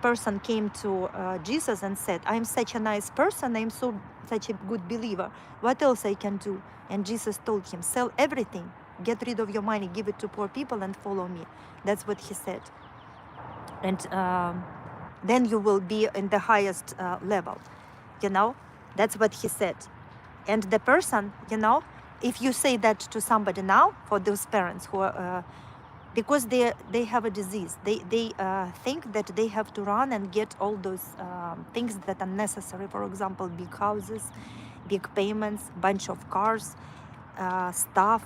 person came to Jesus and said, I'm such a nice person, I'm such a good believer. What else I can do? And Jesus told him, sell everything, get rid of your money, give it to poor people, and follow me. That's what he said. And then you will be in the highest level, you know? That's what he said. And the person, you know, if you say that to somebody now, for those parents who are, because they have a disease, they think that they have to run and get all those things that are necessary. For example, big houses, big payments, bunch of cars, stuff.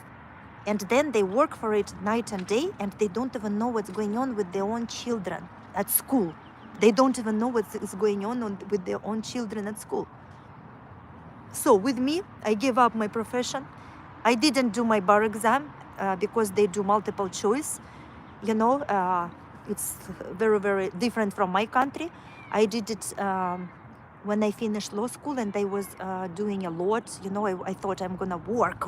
And then they work for it night and day, and they don't even know what's going on with their own children at school. They don't even know what is going on with their own children at school. So with me, I gave up my profession. I didn't do my bar exam because they do multiple choice. You know, it's very, very different from my country. I did it when I finished law school, and I was doing a lot. You know, I thought I'm gonna work.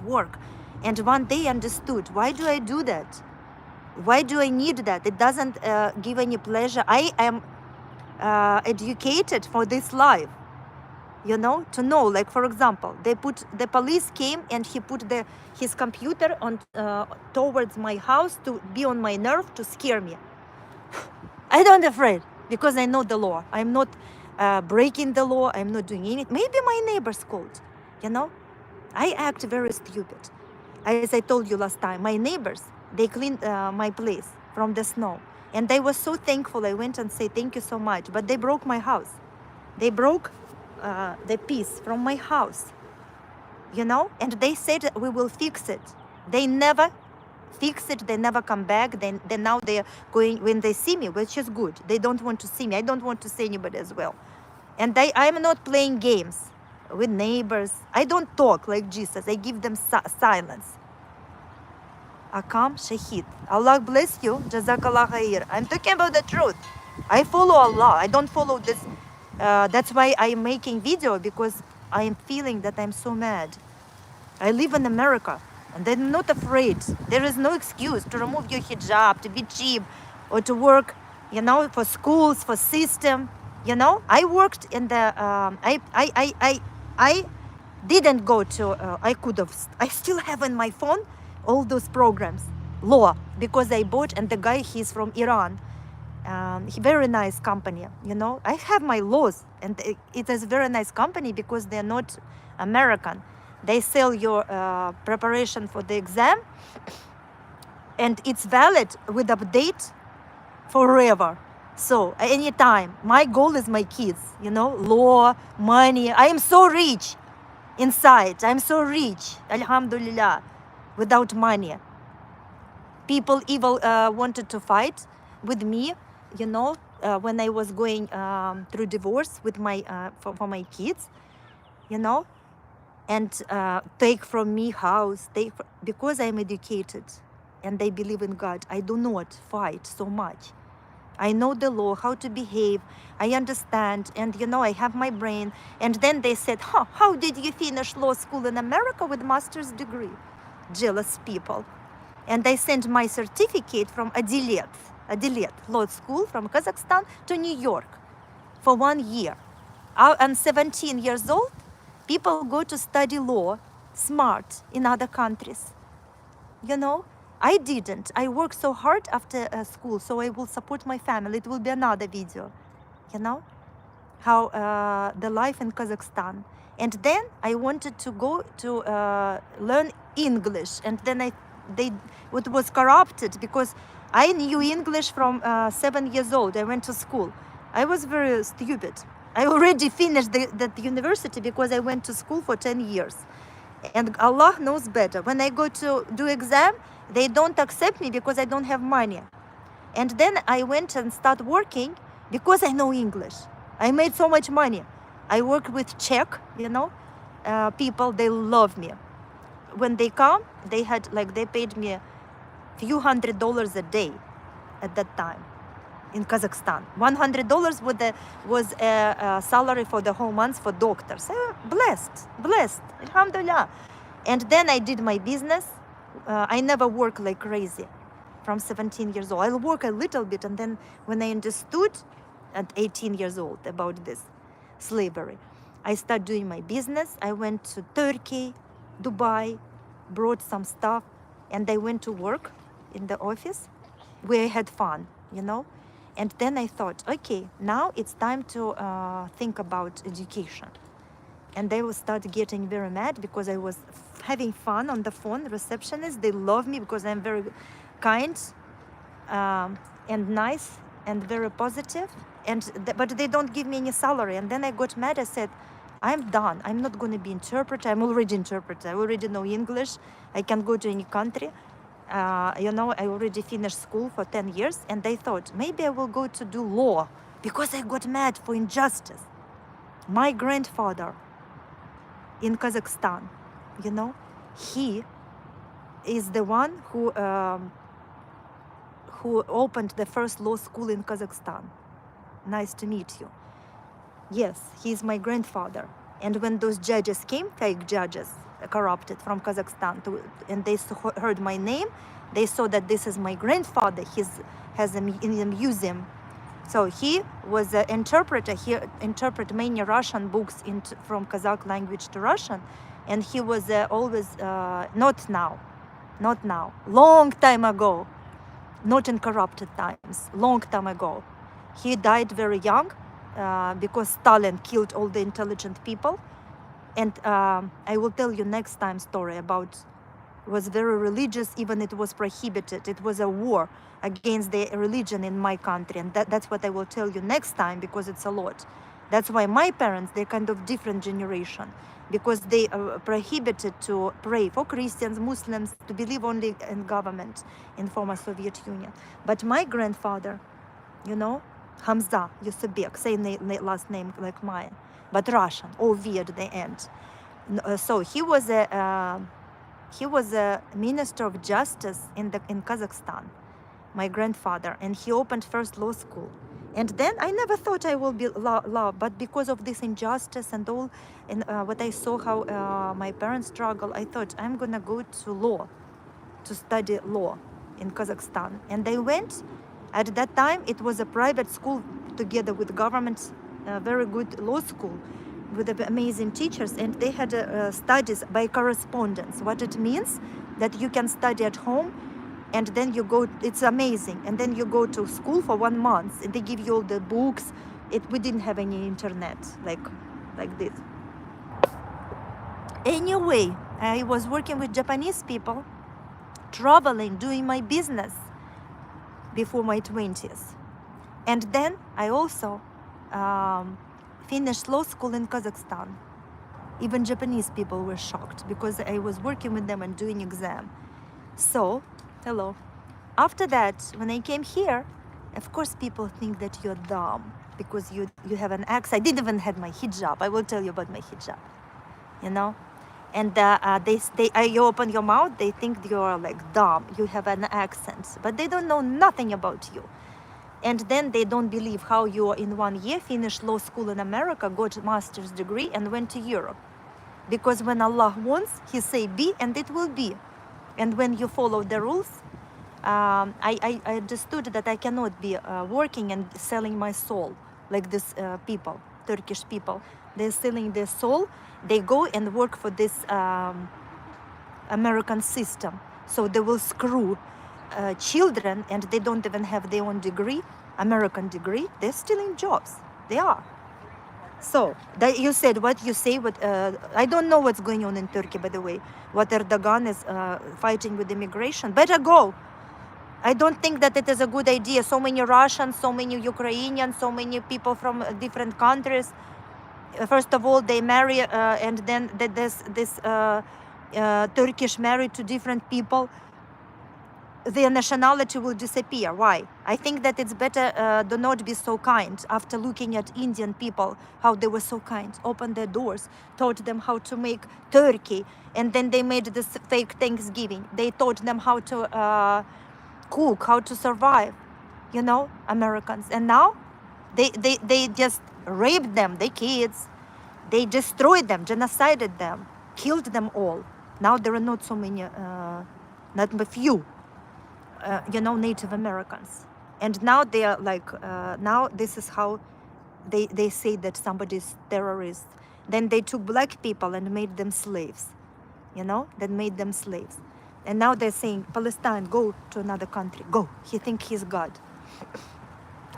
And one day I understood, why do I do that? Why do I need that? It doesn't give any pleasure. I am educated for this life. You know, to know, like, for example, the police came and he put his computer on towards my house to be on my nerve, to scare me. I don't afraid, because I know the law. I'm not breaking the law. I'm not doing anything. Maybe my neighbors called, you know. I act very stupid. As I told you last time, my neighbors, they cleaned my place from the snow. And I was so thankful. I went and said, thank you so much. But they broke my house. They broke the piece from my house, you know, and they said we will fix it. They never fix it. They never come back. Then now they're going, when they see me, which is good. They don't want to see me. I don't want to see anybody as well. And I'm not playing games with neighbors. I don't talk like Jesus. I give them silence. Akam Shahid. Allah bless you. Jazakallah khair. I'm talking about the truth. I follow Allah. I don't follow this. That's why I'm making video, because I am feeling that I'm so mad. I live in America, and I'm not afraid. There is no excuse to remove your hijab, to be cheap, or to work, you know, for schools, for system. You know, I worked in the. I didn't go to. I could have. I still have in my phone all those programs, law, because I bought, and the guy, he's from Iran. Very nice company, you know. I have my laws, and it is a very nice company because they're not American. They sell your preparation for the exam, and it's valid with update forever. So anytime, my goal is my kids, you know, law, money. I am so rich inside. I'm so rich, alhamdulillah, without money. People even wanted to fight with me, you know, when I was going through divorce with my for my kids, you know, and take from me house, because I'm educated and they believe in God. I do not fight so much. I know the law, how to behave. I understand, and you know, I have my brain. And then they said, huh, how did you finish law school in America with master's degree? Jealous people. And I sent my certificate from Adilet Law School from Kazakhstan to New York for 1 year. I'm 17 years old. People go to study law, smart, in other countries. You know, I didn't. I worked so hard after school, so I will support my family. It will be another video, you know, how the life in Kazakhstan. And then I wanted to go to learn English, and then it was corrupted because I knew English from 7 years old. I went to school. I was very stupid. I already finished that university because I went to school for 10 years. And Allah knows better. When I go to do exam, they don't accept me because I don't have money. And then I went and start working because I know English. I made so much money. I work with Czech, you know, people, they love me. When they come, they paid me a few $100s a day at that time in Kazakhstan. $100 was a salary for the whole month for doctors. Blessed, alhamdulillah. And then I did my business. I never work like crazy from 17 years old. I'll work a little bit, and then when I understood at 18 years old about this slavery, I started doing my business. I went to Turkey, Dubai, brought some stuff, and I went to work in the office where I had fun, you know. And then I thought, okay, now it's time to think about education. And they will start getting very mad because I was having fun on the phone. Receptionists, they love me because I'm very kind and nice and very positive. But they don't give me any salary. And then I got mad. I said, I'm done. I'm not going to be interpreter. I'm already interpreter. I already know English. I can go to any country. You know, I already finished school for 10 years. And I thought, maybe I will go to do law because I got mad for injustice. My grandfather in Kazakhstan, you know, he is the one who opened the first law school in Kazakhstan. Nice to meet you. Yes, he's my grandfather. And when those judges came, fake judges, corrupted from Kazakhstan, and they heard my name, they saw that this is my grandfather. He has in a museum. So he was an interpreter. He interpreted many Russian books from Kazakh language to Russian. And he was always, not now, long time ago, not in corrupted times, long time ago. He died very young because Stalin killed all the intelligent people. And I will tell you next time story about, was very religious, even it was prohibited. It was a war against the religion in my country. And that's what I will tell you next time because it's a lot. That's why my parents, they're kind of different generation because they prohibited to pray for Christians, Muslims, to believe only in government in former Soviet Union. But my grandfather, you know, Hamza Yusubek, same last name like mine, but Russian, OV at the end. So he was a minister of justice in Kazakhstan, my grandfather, and he opened first law school. And then I never thought I will be law, but because of this injustice and all, and what I saw how my parents struggle, I thought I'm gonna go to law, to study law in Kazakhstan. And I went. At that time, it was a private school together with government, very good law school with amazing teachers, and they had studies by correspondence. What it means that you can study at home and then you go, it's amazing, and then you go to school for 1 month and they give you all the books. We didn't have any internet like this. Anyway, I was working with Japanese people, traveling, doing my business before my 20s. And then I also finished law school in Kazakhstan. Even Japanese people were shocked because I was working with them and doing exam. So, hello. After that, when I came here, of course people think that you're dumb because you have an accent. I didn't even have my hijab. I will tell you about my hijab, you know. And you open your mouth, they think you're like dumb. You have an accent, but they don't know nothing about you. And then they don't believe how you in 1 year finished law school in America, got a master's degree, and went to Europe. Because when Allah wants, He say be, and it will be. And when you follow the rules, I understood that I cannot be working and selling my soul like this people, Turkish people. They're selling their soul. They go and work for this American system. So they will screw children, and they don't even have their own degree, American degree. They're stealing jobs. They are. So you said what you say. What I don't know what's going on in Turkey, by the way. What Erdogan is fighting with immigration. Better go. I don't think that it is a good idea. So many Russians, so many Ukrainians, so many people from different countries. First of all, they marry, and then this Turkish married to different people. Their nationality will disappear. Why? I think that it's better do not be so kind. After looking at Indian people, how they were so kind, opened their doors, taught them how to make turkey, and then they made this fake Thanksgiving. They taught them how to cook, how to survive, you know, Americans. And now they just raped them, their kids. They destroyed them, genocided them, killed them all. Now there are not so many, not a few. You know, Native Americans. And now they are like, now this is how they say that somebody's terrorist. Then they took black people and made them slaves, you know, that made them slaves. And now they're saying, Palestine, go to another country, go. He think he's God.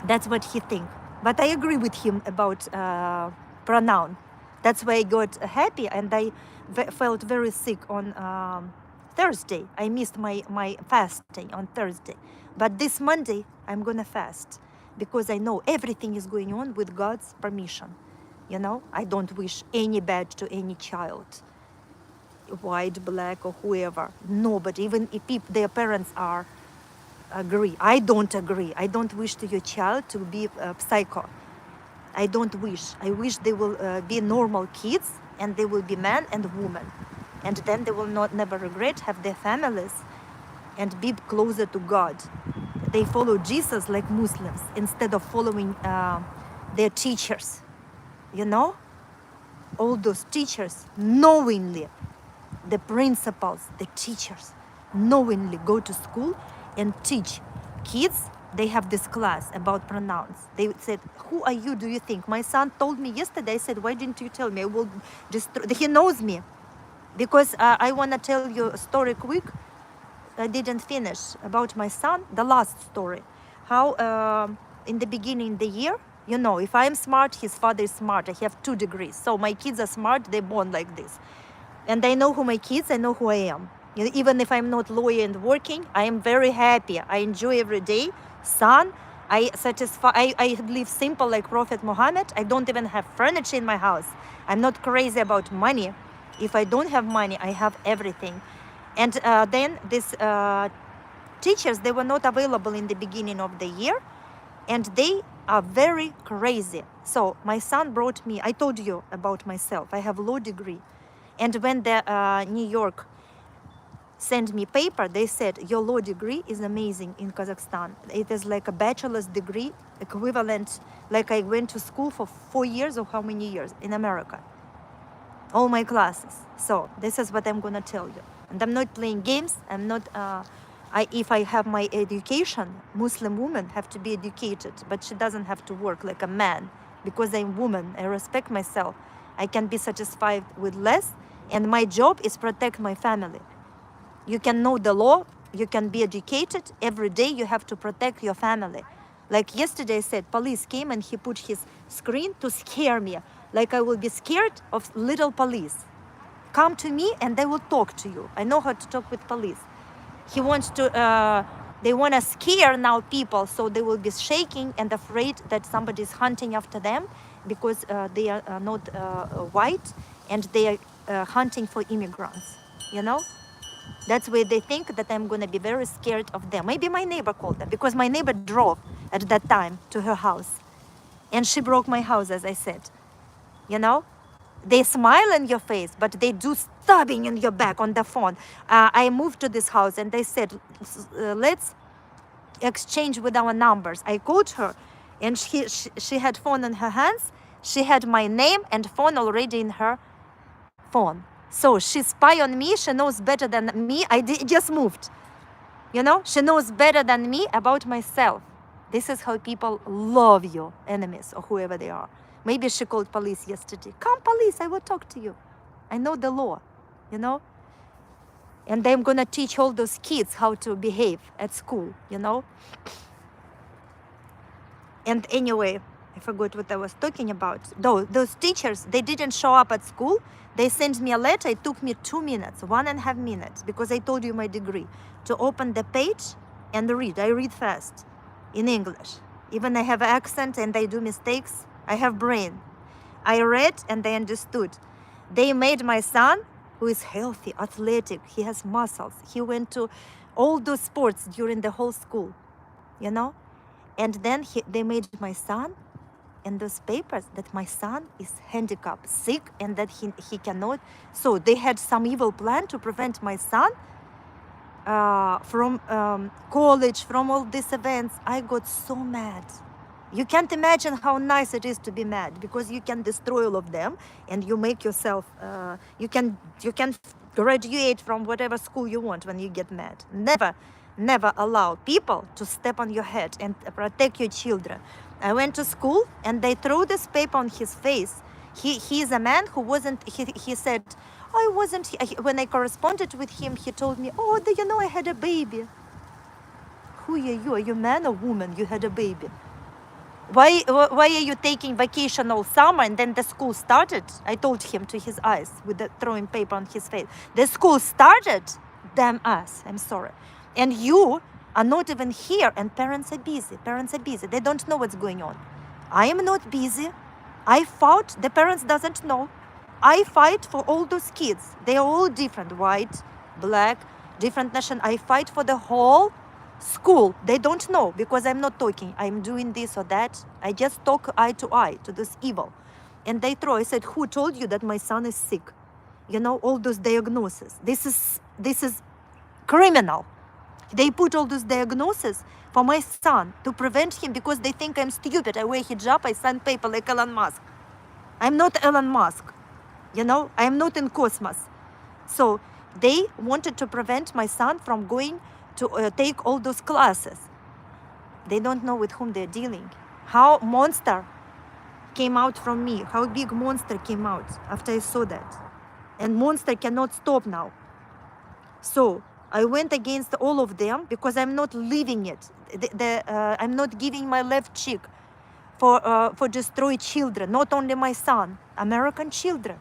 That's what he think. But I agree with him about pronoun. That's why I got happy, and I felt very sick on Thursday. I missed my fasting on Thursday. But this Monday, I'm gonna fast because I know everything is going on with God's permission. You know, I don't wish any bad to any child, white, black, or whoever. Nobody, even if their parents are agree. I don't agree. I don't wish to your child to be a psycho. I don't wish. I wish they will be normal kids, and they will be man and woman. And then they will not never regret, have their families, and be closer to God. They follow Jesus like Muslims instead of following their teachers. You know, all those teachers knowingly, the principals, the teachers, knowingly go to school and teach kids. They have this class about pronouns. They said, who are you, do you think? My son told me yesterday, I said, why didn't you tell me? I will destroy. He knows me. Because I want to tell you a story quick. I didn't finish about my son, the last story. How in the beginning of the year, you know, if I'm smart, his father is smart. I have 2 degrees. So my kids are smart, they're born like this. And I know who my kids, I know who I am. You know, even if I'm not lawyer and working, I am very happy. I enjoy every day. Son, I live simple like Prophet Muhammad. I don't even have furniture in my house. I'm not crazy about money. If I don't have money, I have everything. And then these teachers, they were not available in the beginning of the year, and they are very crazy. So my son brought me, I told you about myself, I have law degree. And when the New York sent me paper, they said, your law degree is amazing in Kazakhstan. It is like a bachelor's degree equivalent, like I went to school for 4 years or how many years in America. All my classes. So this is what I'm gonna tell you. And I'm not playing games. I'm not, if I have my education, Muslim women have to be educated, but she doesn't have to work like a man because I'm a woman. I respect myself. I can be satisfied with less, and my job is protect my family. You can know the law you can be educated. Every day you have to protect your family. Like yesterday I said, police came and he put his screen to scare me. Like I will be scared of little police. Come to me and they will talk to you. I know how to talk with police. He wants to, they want to scare now people, so they will be shaking and afraid that somebody is hunting after them because they are not white and they are hunting for immigrants, you know? That's why they think that I'm going to be very scared of them. Maybe my neighbor called them because my neighbor drove at that time to her house and she broke my house, as I said, you know? They smile in your face, but they do stabbing in your back on the phone. I moved to this house and they said, let's exchange with our numbers. I called her and she had phone in her hands. She had my name and phone already in her phone. So she spy on me. She knows better than me. Just moved. You know, she knows better than me about myself. This is how people love your enemies or whoever they are. Maybe she called police yesterday. Come, police, I will talk to you. I know the law, you know? And I'm going to teach all those kids how to behave at school, you know? And anyway, I forgot what I was talking about. Though those teachers, they didn't show up at school. They sent me a letter. It took me 2 minutes, 1.5 minutes, because I told you my degree, to open the page and read. I read fast in English. Even I have accent and I do mistakes. I have brain. I read and they understood. They made my son, who is healthy, athletic, he has muscles. He went to all those sports during the whole school, you know? And then they made my son in those papers that my son is handicapped, sick, and that he cannot. So they had some evil plan to prevent my son from college, from all these events. I got so mad. You can't imagine how nice it is to be mad, because you can destroy all of them and you make yourself, you can graduate from whatever school you want when you get mad. Never allow people to step on your head and protect your children. I went to school and they threw this paper on his face. He is a man who wasn't, he said, I wasn't, when I corresponded with him, he told me, oh, do you know I had a baby? Who are you? Are you man or woman? You had a baby. Why are you taking vacation all summer and then the school started? I told him to his eyes with the throwing paper on his face. The school started, damn us, I'm sorry. And you are not even here and parents are busy. They don't know what's going on. I am not busy. I fought, the parents doesn't know. I fight for all those kids. They are all different, white, black, different nation. I fight for the whole school. They don't know because I'm not talking. I'm doing this or that. I just talk eye to eye to this evil. And they throw. I said, who told you that my son is sick? You know, all those diagnoses. This is criminal. They put all those diagnoses for my son to prevent him because they think I'm stupid. I wear hijab, I sign paper like Elon Musk. I'm not Elon Musk. You know, I'm not in cosmos. So they wanted to prevent my son from going to take all those classes. They don't know with whom they're dealing. How monster came out from me. How big monster came out after I saw that. And monster cannot stop now. So I went against all of them because I'm not leaving it. I'm not giving my left cheek for destroy children. Not only my son, American children.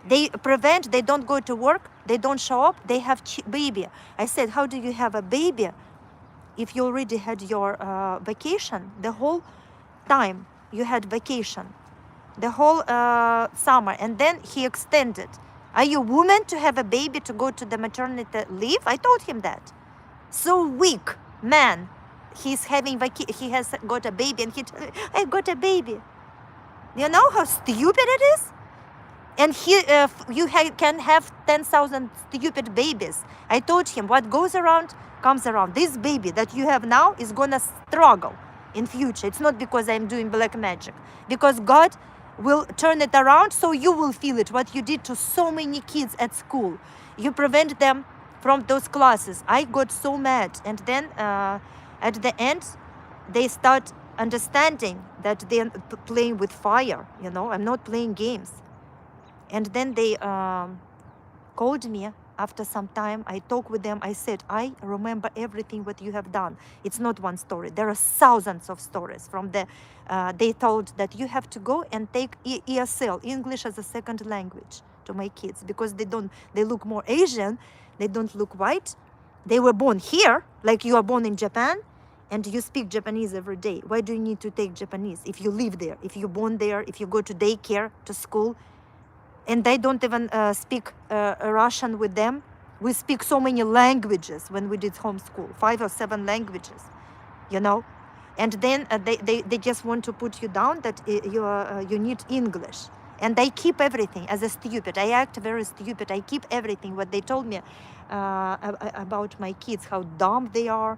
They prevent, they don't go to work, they don't show up, they have baby. I said, how do you have a baby if you already had your vacation? The whole time you had vacation, the whole summer, and then he extended. Are you a woman to have a baby to go to the maternity leave? I told him that. So weak man, he's having he has got a baby and I got a baby. You know how stupid it is? And you can have 10,000 stupid babies. I told him what goes around comes around. This baby that you have now is gonna struggle in future. It's not because I'm doing black magic, because God will turn it around so you will feel it, what you did to so many kids at school. You prevent them from those classes. I got so mad. And then at the end, they start understanding that they're playing with fire. You know, I'm not playing games. And then they called me after some time, I talked with them. I said, I remember everything what you have done. It's not one story. There are thousands of stories from the, they told that you have to go and take ESL, English as a second language, to my kids, because they look more Asian, they don't look white. They were born here, like you are born in Japan, and you speak Japanese every day. Why do you need to take Japanese if you live there, if you're born there, if you go to daycare, to school? And they don't even speak Russian with them. We speak so many languages when we did homeschool, 5 or 7 languages, you know. And then they just want to put you down that you need English. And I keep everything as a stupid. I act very stupid. I keep everything what they told me about my kids, how dumb they are.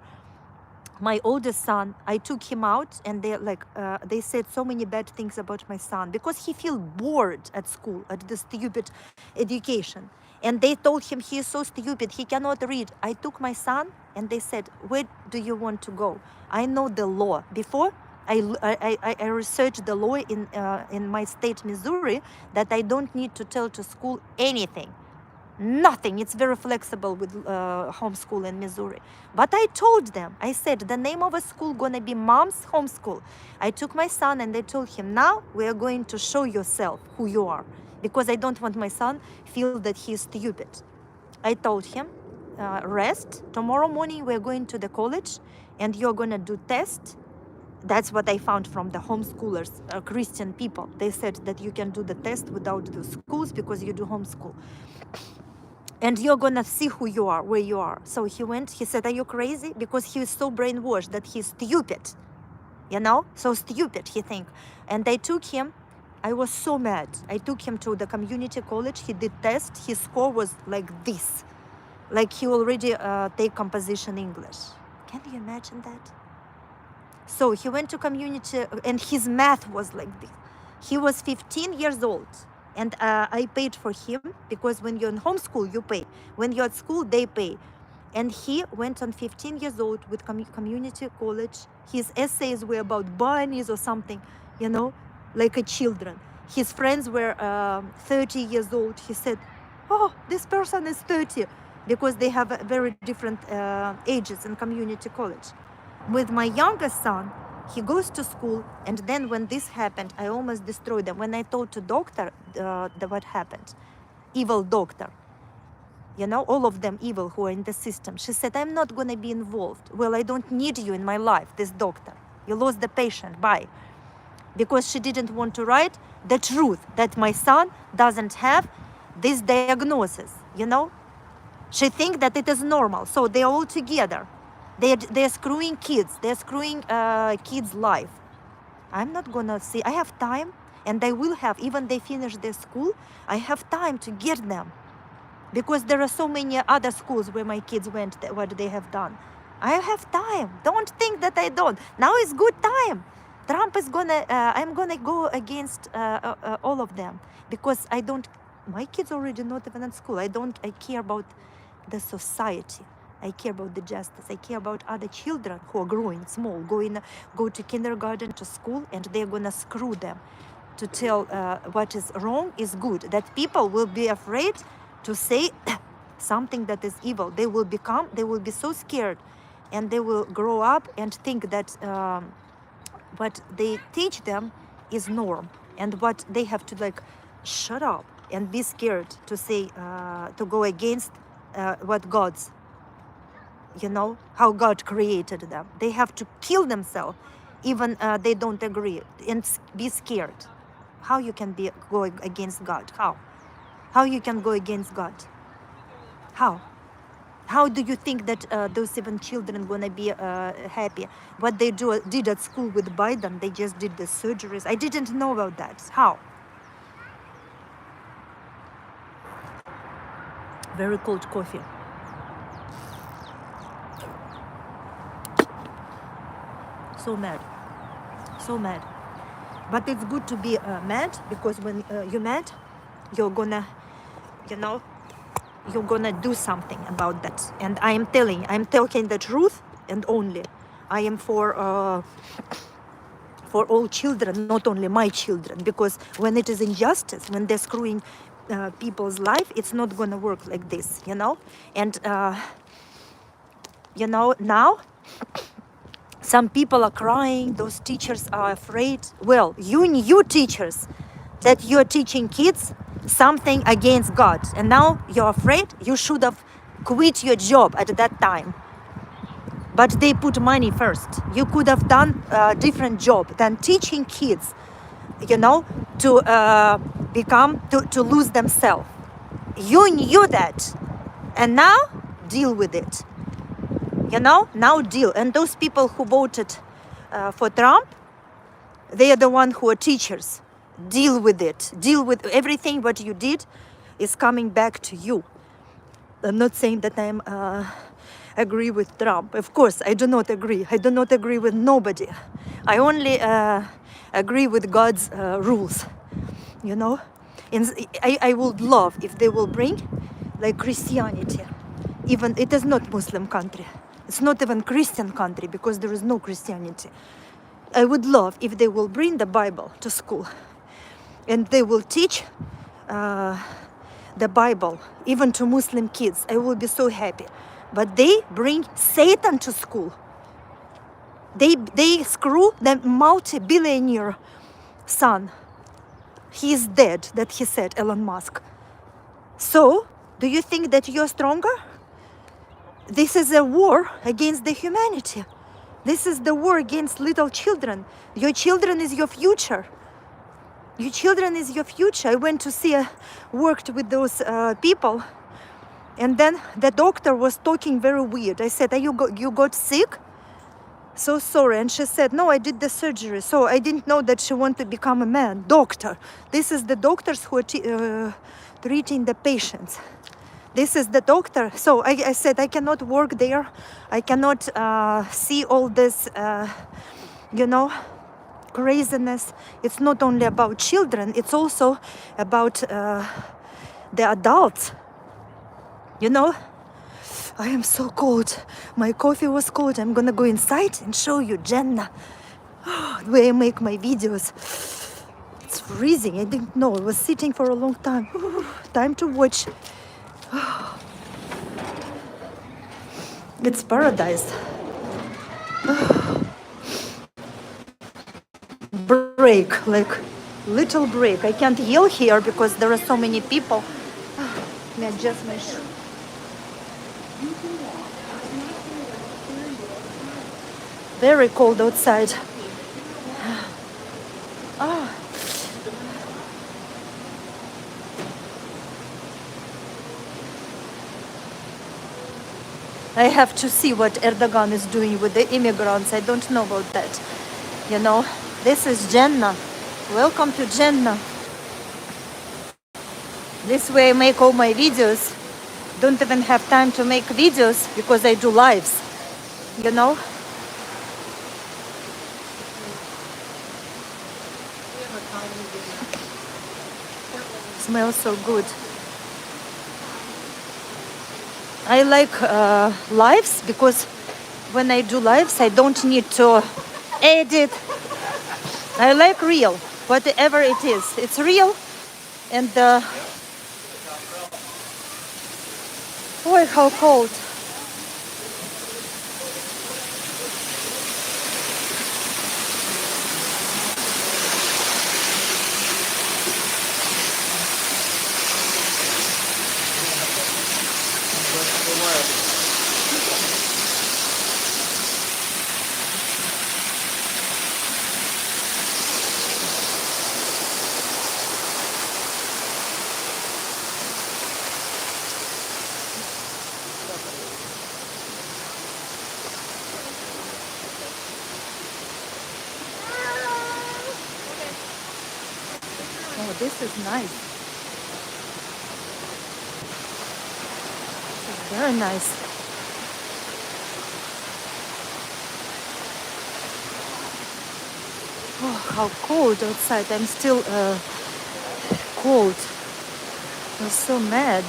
My oldest son, I took him out, and they said so many bad things about my son because he feel bored at school, at the stupid education. And they told him he is so stupid, he cannot read. I took my son, and they said, where do you want to go? I know the law. Before, I researched the law in my state, Missouri, that I don't need to tell to school anything. Nothing. It's very flexible with homeschool in Missouri. But I told them, I said, the name of a school gonna be Mom's Homeschool. I took my son and I told him, now we are going to show yourself who you are. Because I don't want my son feel that he's stupid. I told him, rest. Tomorrow morning we're going to the college and you're gonna do test. That's what I found from the homeschoolers, Christian people. They said that you can do the test without the schools because you do homeschool. And you're gonna see who you are, where you are. So he went, he said, are you crazy? Because he was so brainwashed that he's stupid, you know? So stupid, he think. And I took him, I was so mad. I took him to the community college, he did test, his score was like this. Like he already take composition English. Can you imagine that? So he went to community, and his math was like this. He was 15 years old. And I paid for him, because when you're in homeschool, you pay. When you're at school, they pay. And he went on 15 years old with community college. His essays were about bunnies or something, you know, like a children. His friends were 30 years old. He said, oh, this person is 30, because they have very different ages in community college. With my youngest son, he goes to school, and then when this happened, I almost destroyed them. When I told to doctor what happened, evil doctor, you know, all of them evil who are in the system. She said, I'm not gonna be involved. Well, I don't need you in my life, this doctor. You lost the patient, bye. Because she didn't want to write the truth, that my son doesn't have this diagnosis, you know. She thinks that it is normal, so they're all together. They're screwing kids. They're screwing kids' life. I'm not gonna see. I have time, and I will have. Even they finish their school, I have time to get them, because there are so many other schools where my kids went. What they have done, I have time. Don't think that I don't. Now is good time. Trump is gonna. I'm gonna go against all of them, because I don't. My kids already not even at school. I care about the society. I care about the justice. I care about other children who are growing small, go to kindergarten, to school, and they're gonna screw them to tell what is wrong is good. That people will be afraid to say something that is evil. They will be so scared, and they will grow up and think that what they teach them is norm, and what they have to shut up and be scared to say, to go against what God's, you know, how God created them. They have to kill themselves, even they don't agree, and be scared. How you can be going against God? How you can go against God? How do you think that those 7 children gonna be happy? What they did at school with Biden, they just did the surgeries. I didn't know about that. How? Very cold coffee. So mad. But it's good to be mad, because when you're mad, you're gonna, you know, you're gonna do something about that. And I'm talking the truth, and only. I am for all children, not only my children, because when it is injustice, when they're screwing people's life, it's not gonna work like this, you know. And you know, now some people are crying, those teachers are afraid. Well, you teachers, that you're teaching kids something against God, and now you're afraid. You should have quit your job at that time. But they put money first. You could have done a different job than teaching kids, you know, to to lose themselves. You knew that, and now deal with it. You know, now deal. And those people who voted for Trump, they are the ones who are teachers. Deal with it. Deal with everything what you did is coming back to you. I'm not saying that I'm agree with Trump. Of course, I do not agree. I do not agree with nobody. I only agree with God's rules. You know, and I would love if they will bring like Christianity. Even it is not Muslim country. It's not even Christian country because there is no Christianity. I would love if they will bring the Bible to school and they will teach the Bible even to Muslim kids. I will be so happy. But they bring Satan to school. They screw the multi-billionaire son. He is dead, that he said, Elon Musk. So, do you think that you're stronger? This is a war against the humanity. This is the war against little children. Your children is your future. Your children is your future. I went to see, worked with those people, and then the doctor was talking very weird. I said, you got sick? So sorry. And she said, no, I did the surgery. So I didn't know that she wanted to become a man. Doctor. This is the doctors who are treating the patients. This is the doctor. So I said, I cannot work there. I cannot see all this, you know, craziness. It's not only about children. It's also about the adults. You know, I am so cold. My coffee was cold. I'm gonna go inside and show you Jannah, where I make my videos. It's freezing. I didn't know. I was sitting for a long time. Time to watch. It's paradise. Break, like little break. I can't yell here because there are so many people. Let me adjust my shoe. Very cold outside. Ah. I have to see what Erdogan is doing with the immigrants. I don't know about that. You know, this is Jannah. Welcome to Jannah. This way I make all my videos. Don't even have time to make videos because I do lives. You know? Smells so good. I like lives because when I do lives, I don't need to edit. I like real, whatever it is. It's real, and boy, how cold! Oh, this is nice. This is very nice. Oh, how cold outside. I'm still cold. I'm so mad.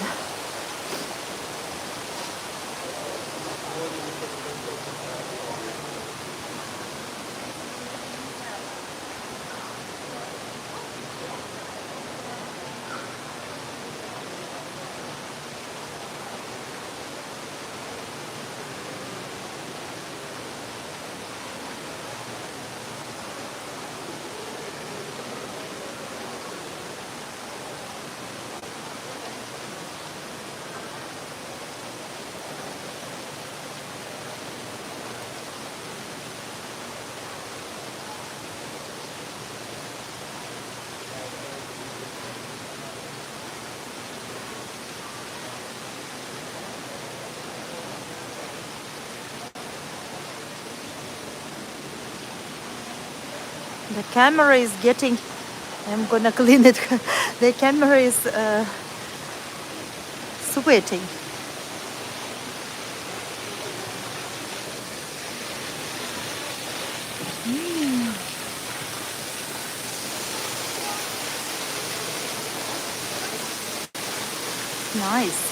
The camera is getting, I'm gonna clean it. The camera is sweating. Nice.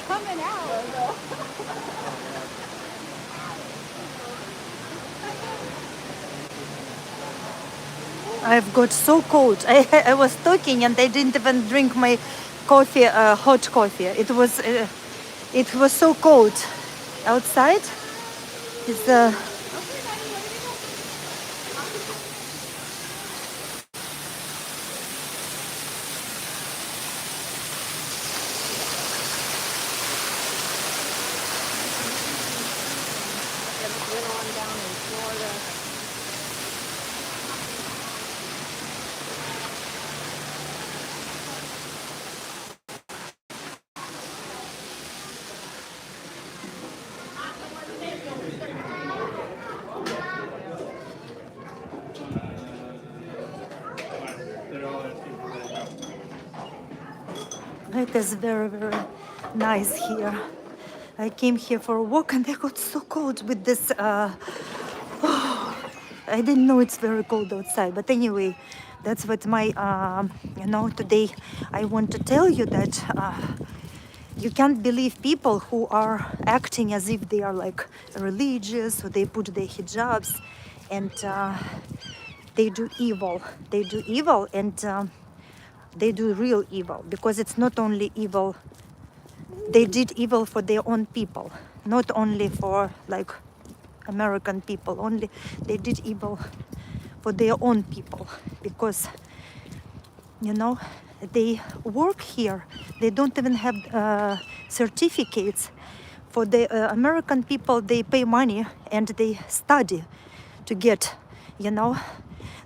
Coming out. I've got so cold. I was talking and I didn't even drink my coffee, hot coffee. It was so cold outside. It's Went on down in Florida. It is very, very nice here. I came here for a walk and I got so cold with this. I didn't know it's very cold outside, but anyway, that's what my, today I want to tell you that you can't believe people who are acting as if they are like religious or they put their hijabs and they do evil. They do evil and they do real evil because it's not only evil. They did evil for their own people, not only for like American people. Only they did evil for their own people because they work here. They don't even have certificates. For the American people, they pay money and they study to get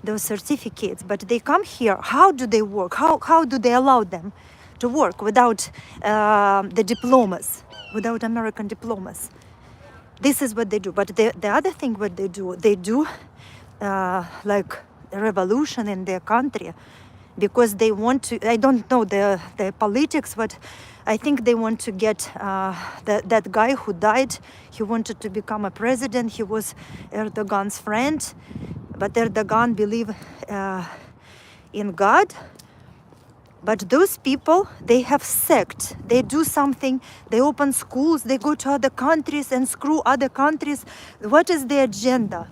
those certificates, but they come here. How do they work? How do they allow them to work without the diplomas, without American diplomas? This is what they do. But the other thing what they do like a revolution in their country because they want to, I don't know the politics, but I think they want to get that guy who died. He wanted to become a president. He was Erdogan's friend, but Erdogan believe in God. But those people, they have sect. They do something. They open schools. They go to other countries and screw other countries. What is their agenda?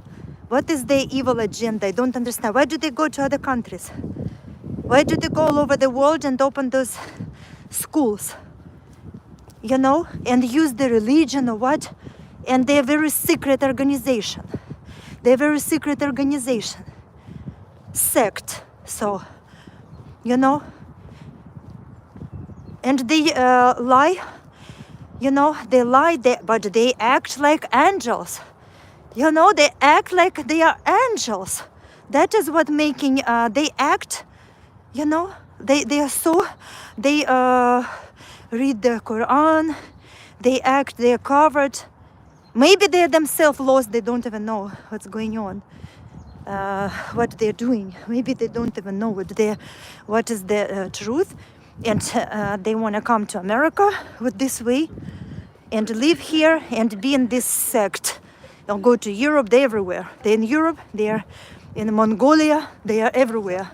What is their evil agenda? I don't understand. Why do they go to other countries? Why do they go all over the world and open those schools? And use the religion or what? And they're a very secret organization. They're a very secret organization. Sect. So, and they lie, they lie, but they act like angels. They act like they are angels. That is what making, they act, they are so, they read the Quran, they act, they are covered. Maybe they themselves lost, they don't even know what's going on. What they're doing. Maybe they don't even know what is the truth. And they want to come to America with this way and live here and be in this sect. They'll go to Europe, they're everywhere. They're in Europe, they're in Mongolia, they are everywhere.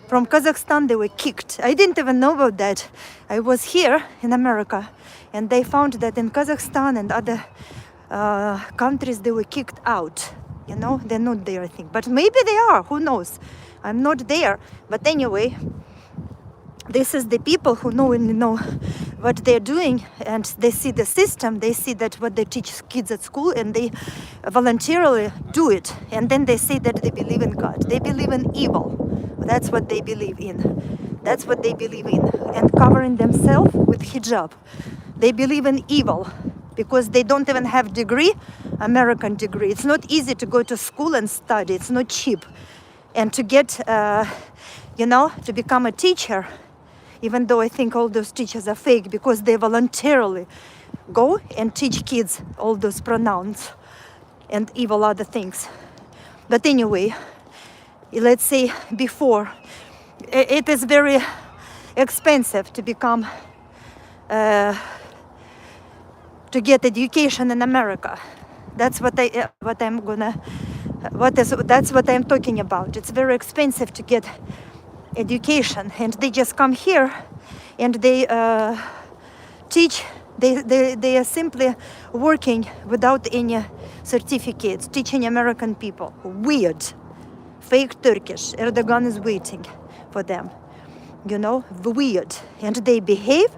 From Kazakhstan, they were kicked. I didn't even know about that. I was here in America, and they found that in Kazakhstan and other countries, they were kicked out. You know, they're not there, I think. But maybe they are, who knows? I'm not there. But anyway, this is the people who know what they're doing, and they see the system, they see that what they teach kids at school, and they voluntarily do it. And then they say that they believe in God. They believe in evil. That's what they believe in. That's what they believe in. And covering themselves with hijab. They believe in evil because they don't even have degree, American degree. It's not easy to go to school and study. It's not cheap. And to get, to become a teacher, even though I think all those teachers are fake because they voluntarily go and teach kids all those pronouns and evil other things. But anyway, let's say before, it is very expensive to become, to get education in America. That's that's what I'm talking about. It's very expensive to get education, and they just come here and they teach. They are simply working without any certificates, teaching American people. Weird. Fake Turkish. Erdogan is waiting for them. Weird. And they behave.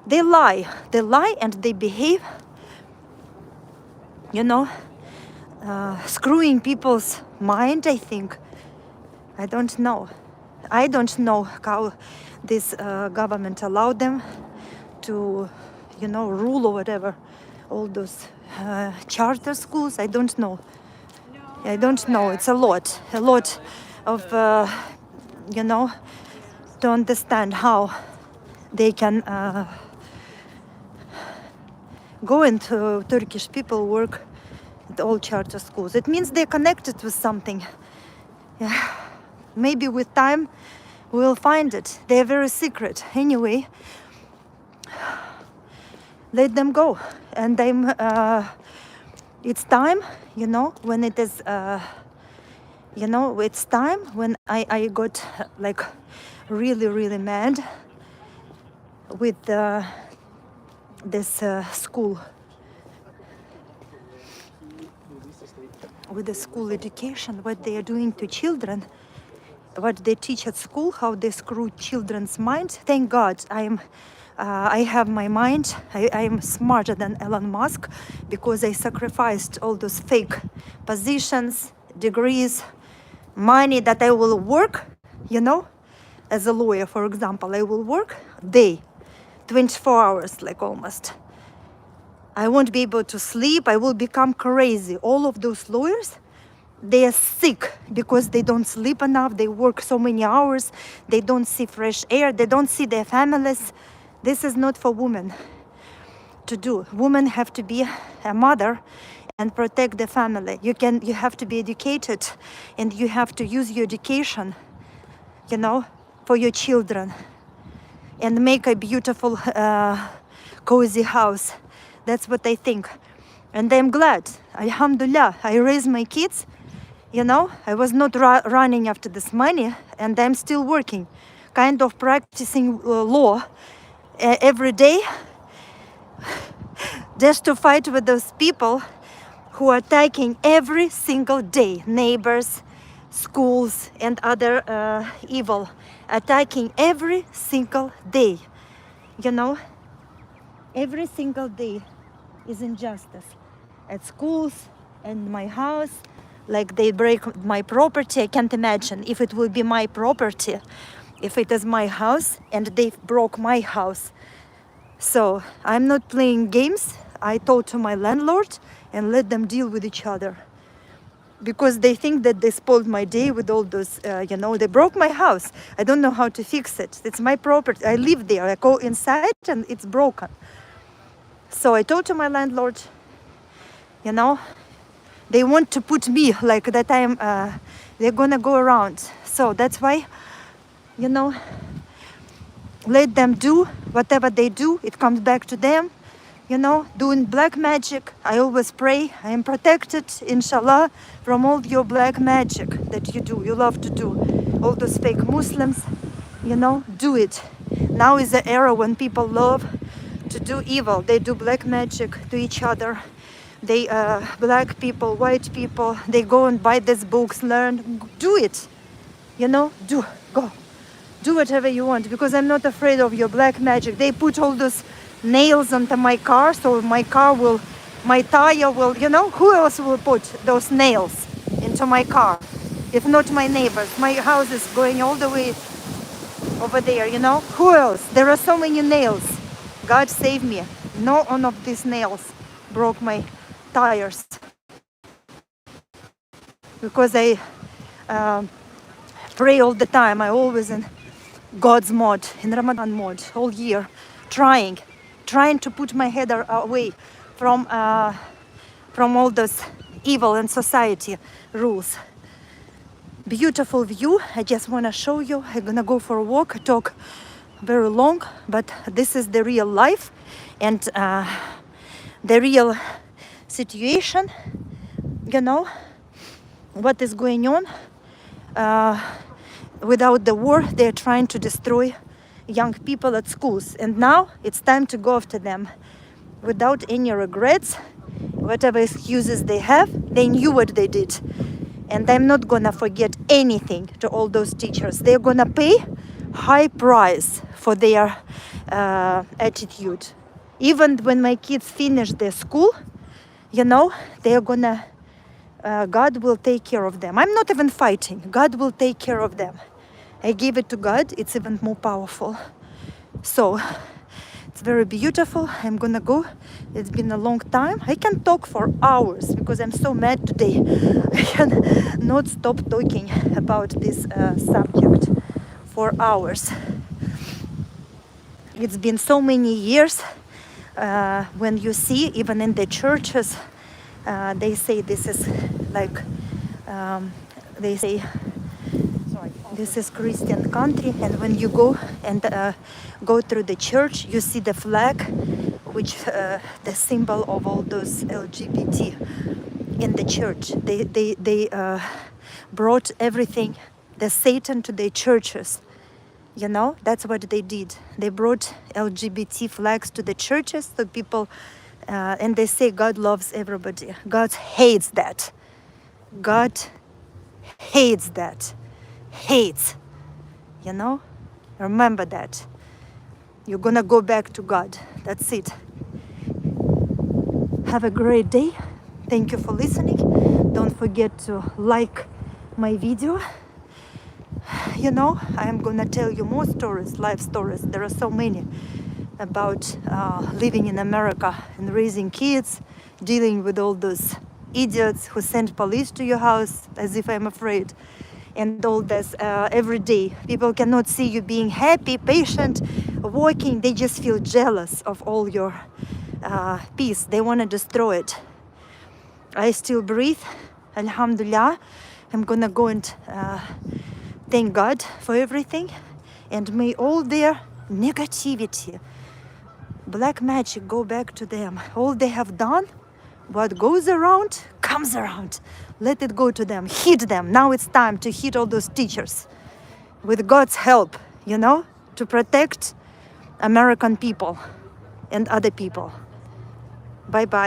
They lie. They lie and they behave. Screwing people's mind, I think. I don't know. I don't know how this government allowed them to, rule or whatever. All those charter schools. I don't know. I don't know. It's a lot of, to understand how they can go into Turkish people work at all charter schools. It means they're connected with something. Yeah. Maybe with time we'll find it. They're very secret. Anyway, let them go. And it's time, when it is, it's time when I got like really, really mad with this school, with the school education, what they are doing to children, what they teach at school, how they screw children's minds. Thank God I have my mind. I am smarter than Elon Musk because I sacrificed all those fake positions, degrees, money that I will work, as a lawyer, for example. I will work day, 24 hours, like almost. I won't be able to sleep. I will become crazy. All of those lawyers, they are sick because they don't sleep enough. They work so many hours. They don't see fresh air. They don't see their families. This is not for women to do. Women have to be a mother and protect the family. You have to be educated, and you have to use your education, for your children, and make a beautiful, cozy house. That's what I think. And I'm glad. Alhamdulillah, I raised my kids. I was not running after this money, and I'm still working, kind of practicing law every day, just to fight with those people who are attacking every single day, neighbors, schools, and other evil, attacking every single day. Every single day is injustice at schools and my house. Like they break my property. I can't imagine if it will be my property, if it is my house and they broke my house. So I'm not playing games. I talk to my landlord and let them deal with each other, because they think that they spoiled my day with all those, they broke my house. I don't know how to fix it. It's my property. I live there. I go inside and it's broken. So I told to my landlord, they want to put me like that they're gonna go around. So that's why, let them do whatever they do. It comes back to them. you know, doing black magic. I always pray I am protected, inshallah, from all your black magic that you do, you love to do. All those fake Muslims, you know, do it. Now is the era when people love to do evil. They do black magic to each other. They, black people, white people, they go and buy these books, learn, do it. You know, go. Do whatever you want, because I'm not afraid of your black magic. They put all those nails onto my car, so my tire will, you know, who else will put those nails into my car? If not my neighbors. My house is going all the way over there, you know? Who else? There are so many nails. God save me. No one of these nails broke my tires. Because I pray all the time. I always in God's mode, in Ramadan mode, all year, trying to put my head away from all those evil and society rules. Beautiful view. I just want to show you. I'm gonna go for a walk. Talk very long, but this is the real life and the real situation. You know what is going on. Without the war, they're trying to destroy young people at schools. And now it's time to go after them without any regrets. Whatever excuses they have, they knew what they did. And I'm not gonna forget anything to all those teachers. They're gonna pay high price for their attitude. Even when my kids finish their school, you know, they're gonna, God will take care of them. I'm not even fighting. God will take care of them. I give it to God. It's even more powerful. So it's very beautiful. I'm gonna go. It's been a long time. I can talk for hours because I'm so mad today. I can not stop talking about this subject for hours. It's been so many years when you see, even in the churches, they say this is like, they say this is Christian country, and when you go and go through the church, you see the flag, which the symbol of all those LGBT in the church. They brought everything, the Satan, to their churches. You know, that's what they did. They brought LGBT flags to the churches, so people, and they say God loves everybody. God hates that. God hates that. Hates. You know? Remember that. You're gonna go back to God. That's it. Have a great day. Thank you for listening. Don't forget to like my video. You know, I'm gonna tell you more stories, life stories. There are so many about living in America and raising kids, dealing with all those idiots who send police to your house as if I'm afraid, and all this every day. People cannot see you being happy, patient, working. They just feel jealous of all your peace. They want to destroy it. I still breathe, alhamdulillah. I'm gonna go and thank God for everything, and may all their negativity, black magic, go back to them. All they have done, what goes around comes around. Let it go to them. Hit them. Now it's time to hit all those teachers with God's help, you know, to protect American people and other people. Bye bye.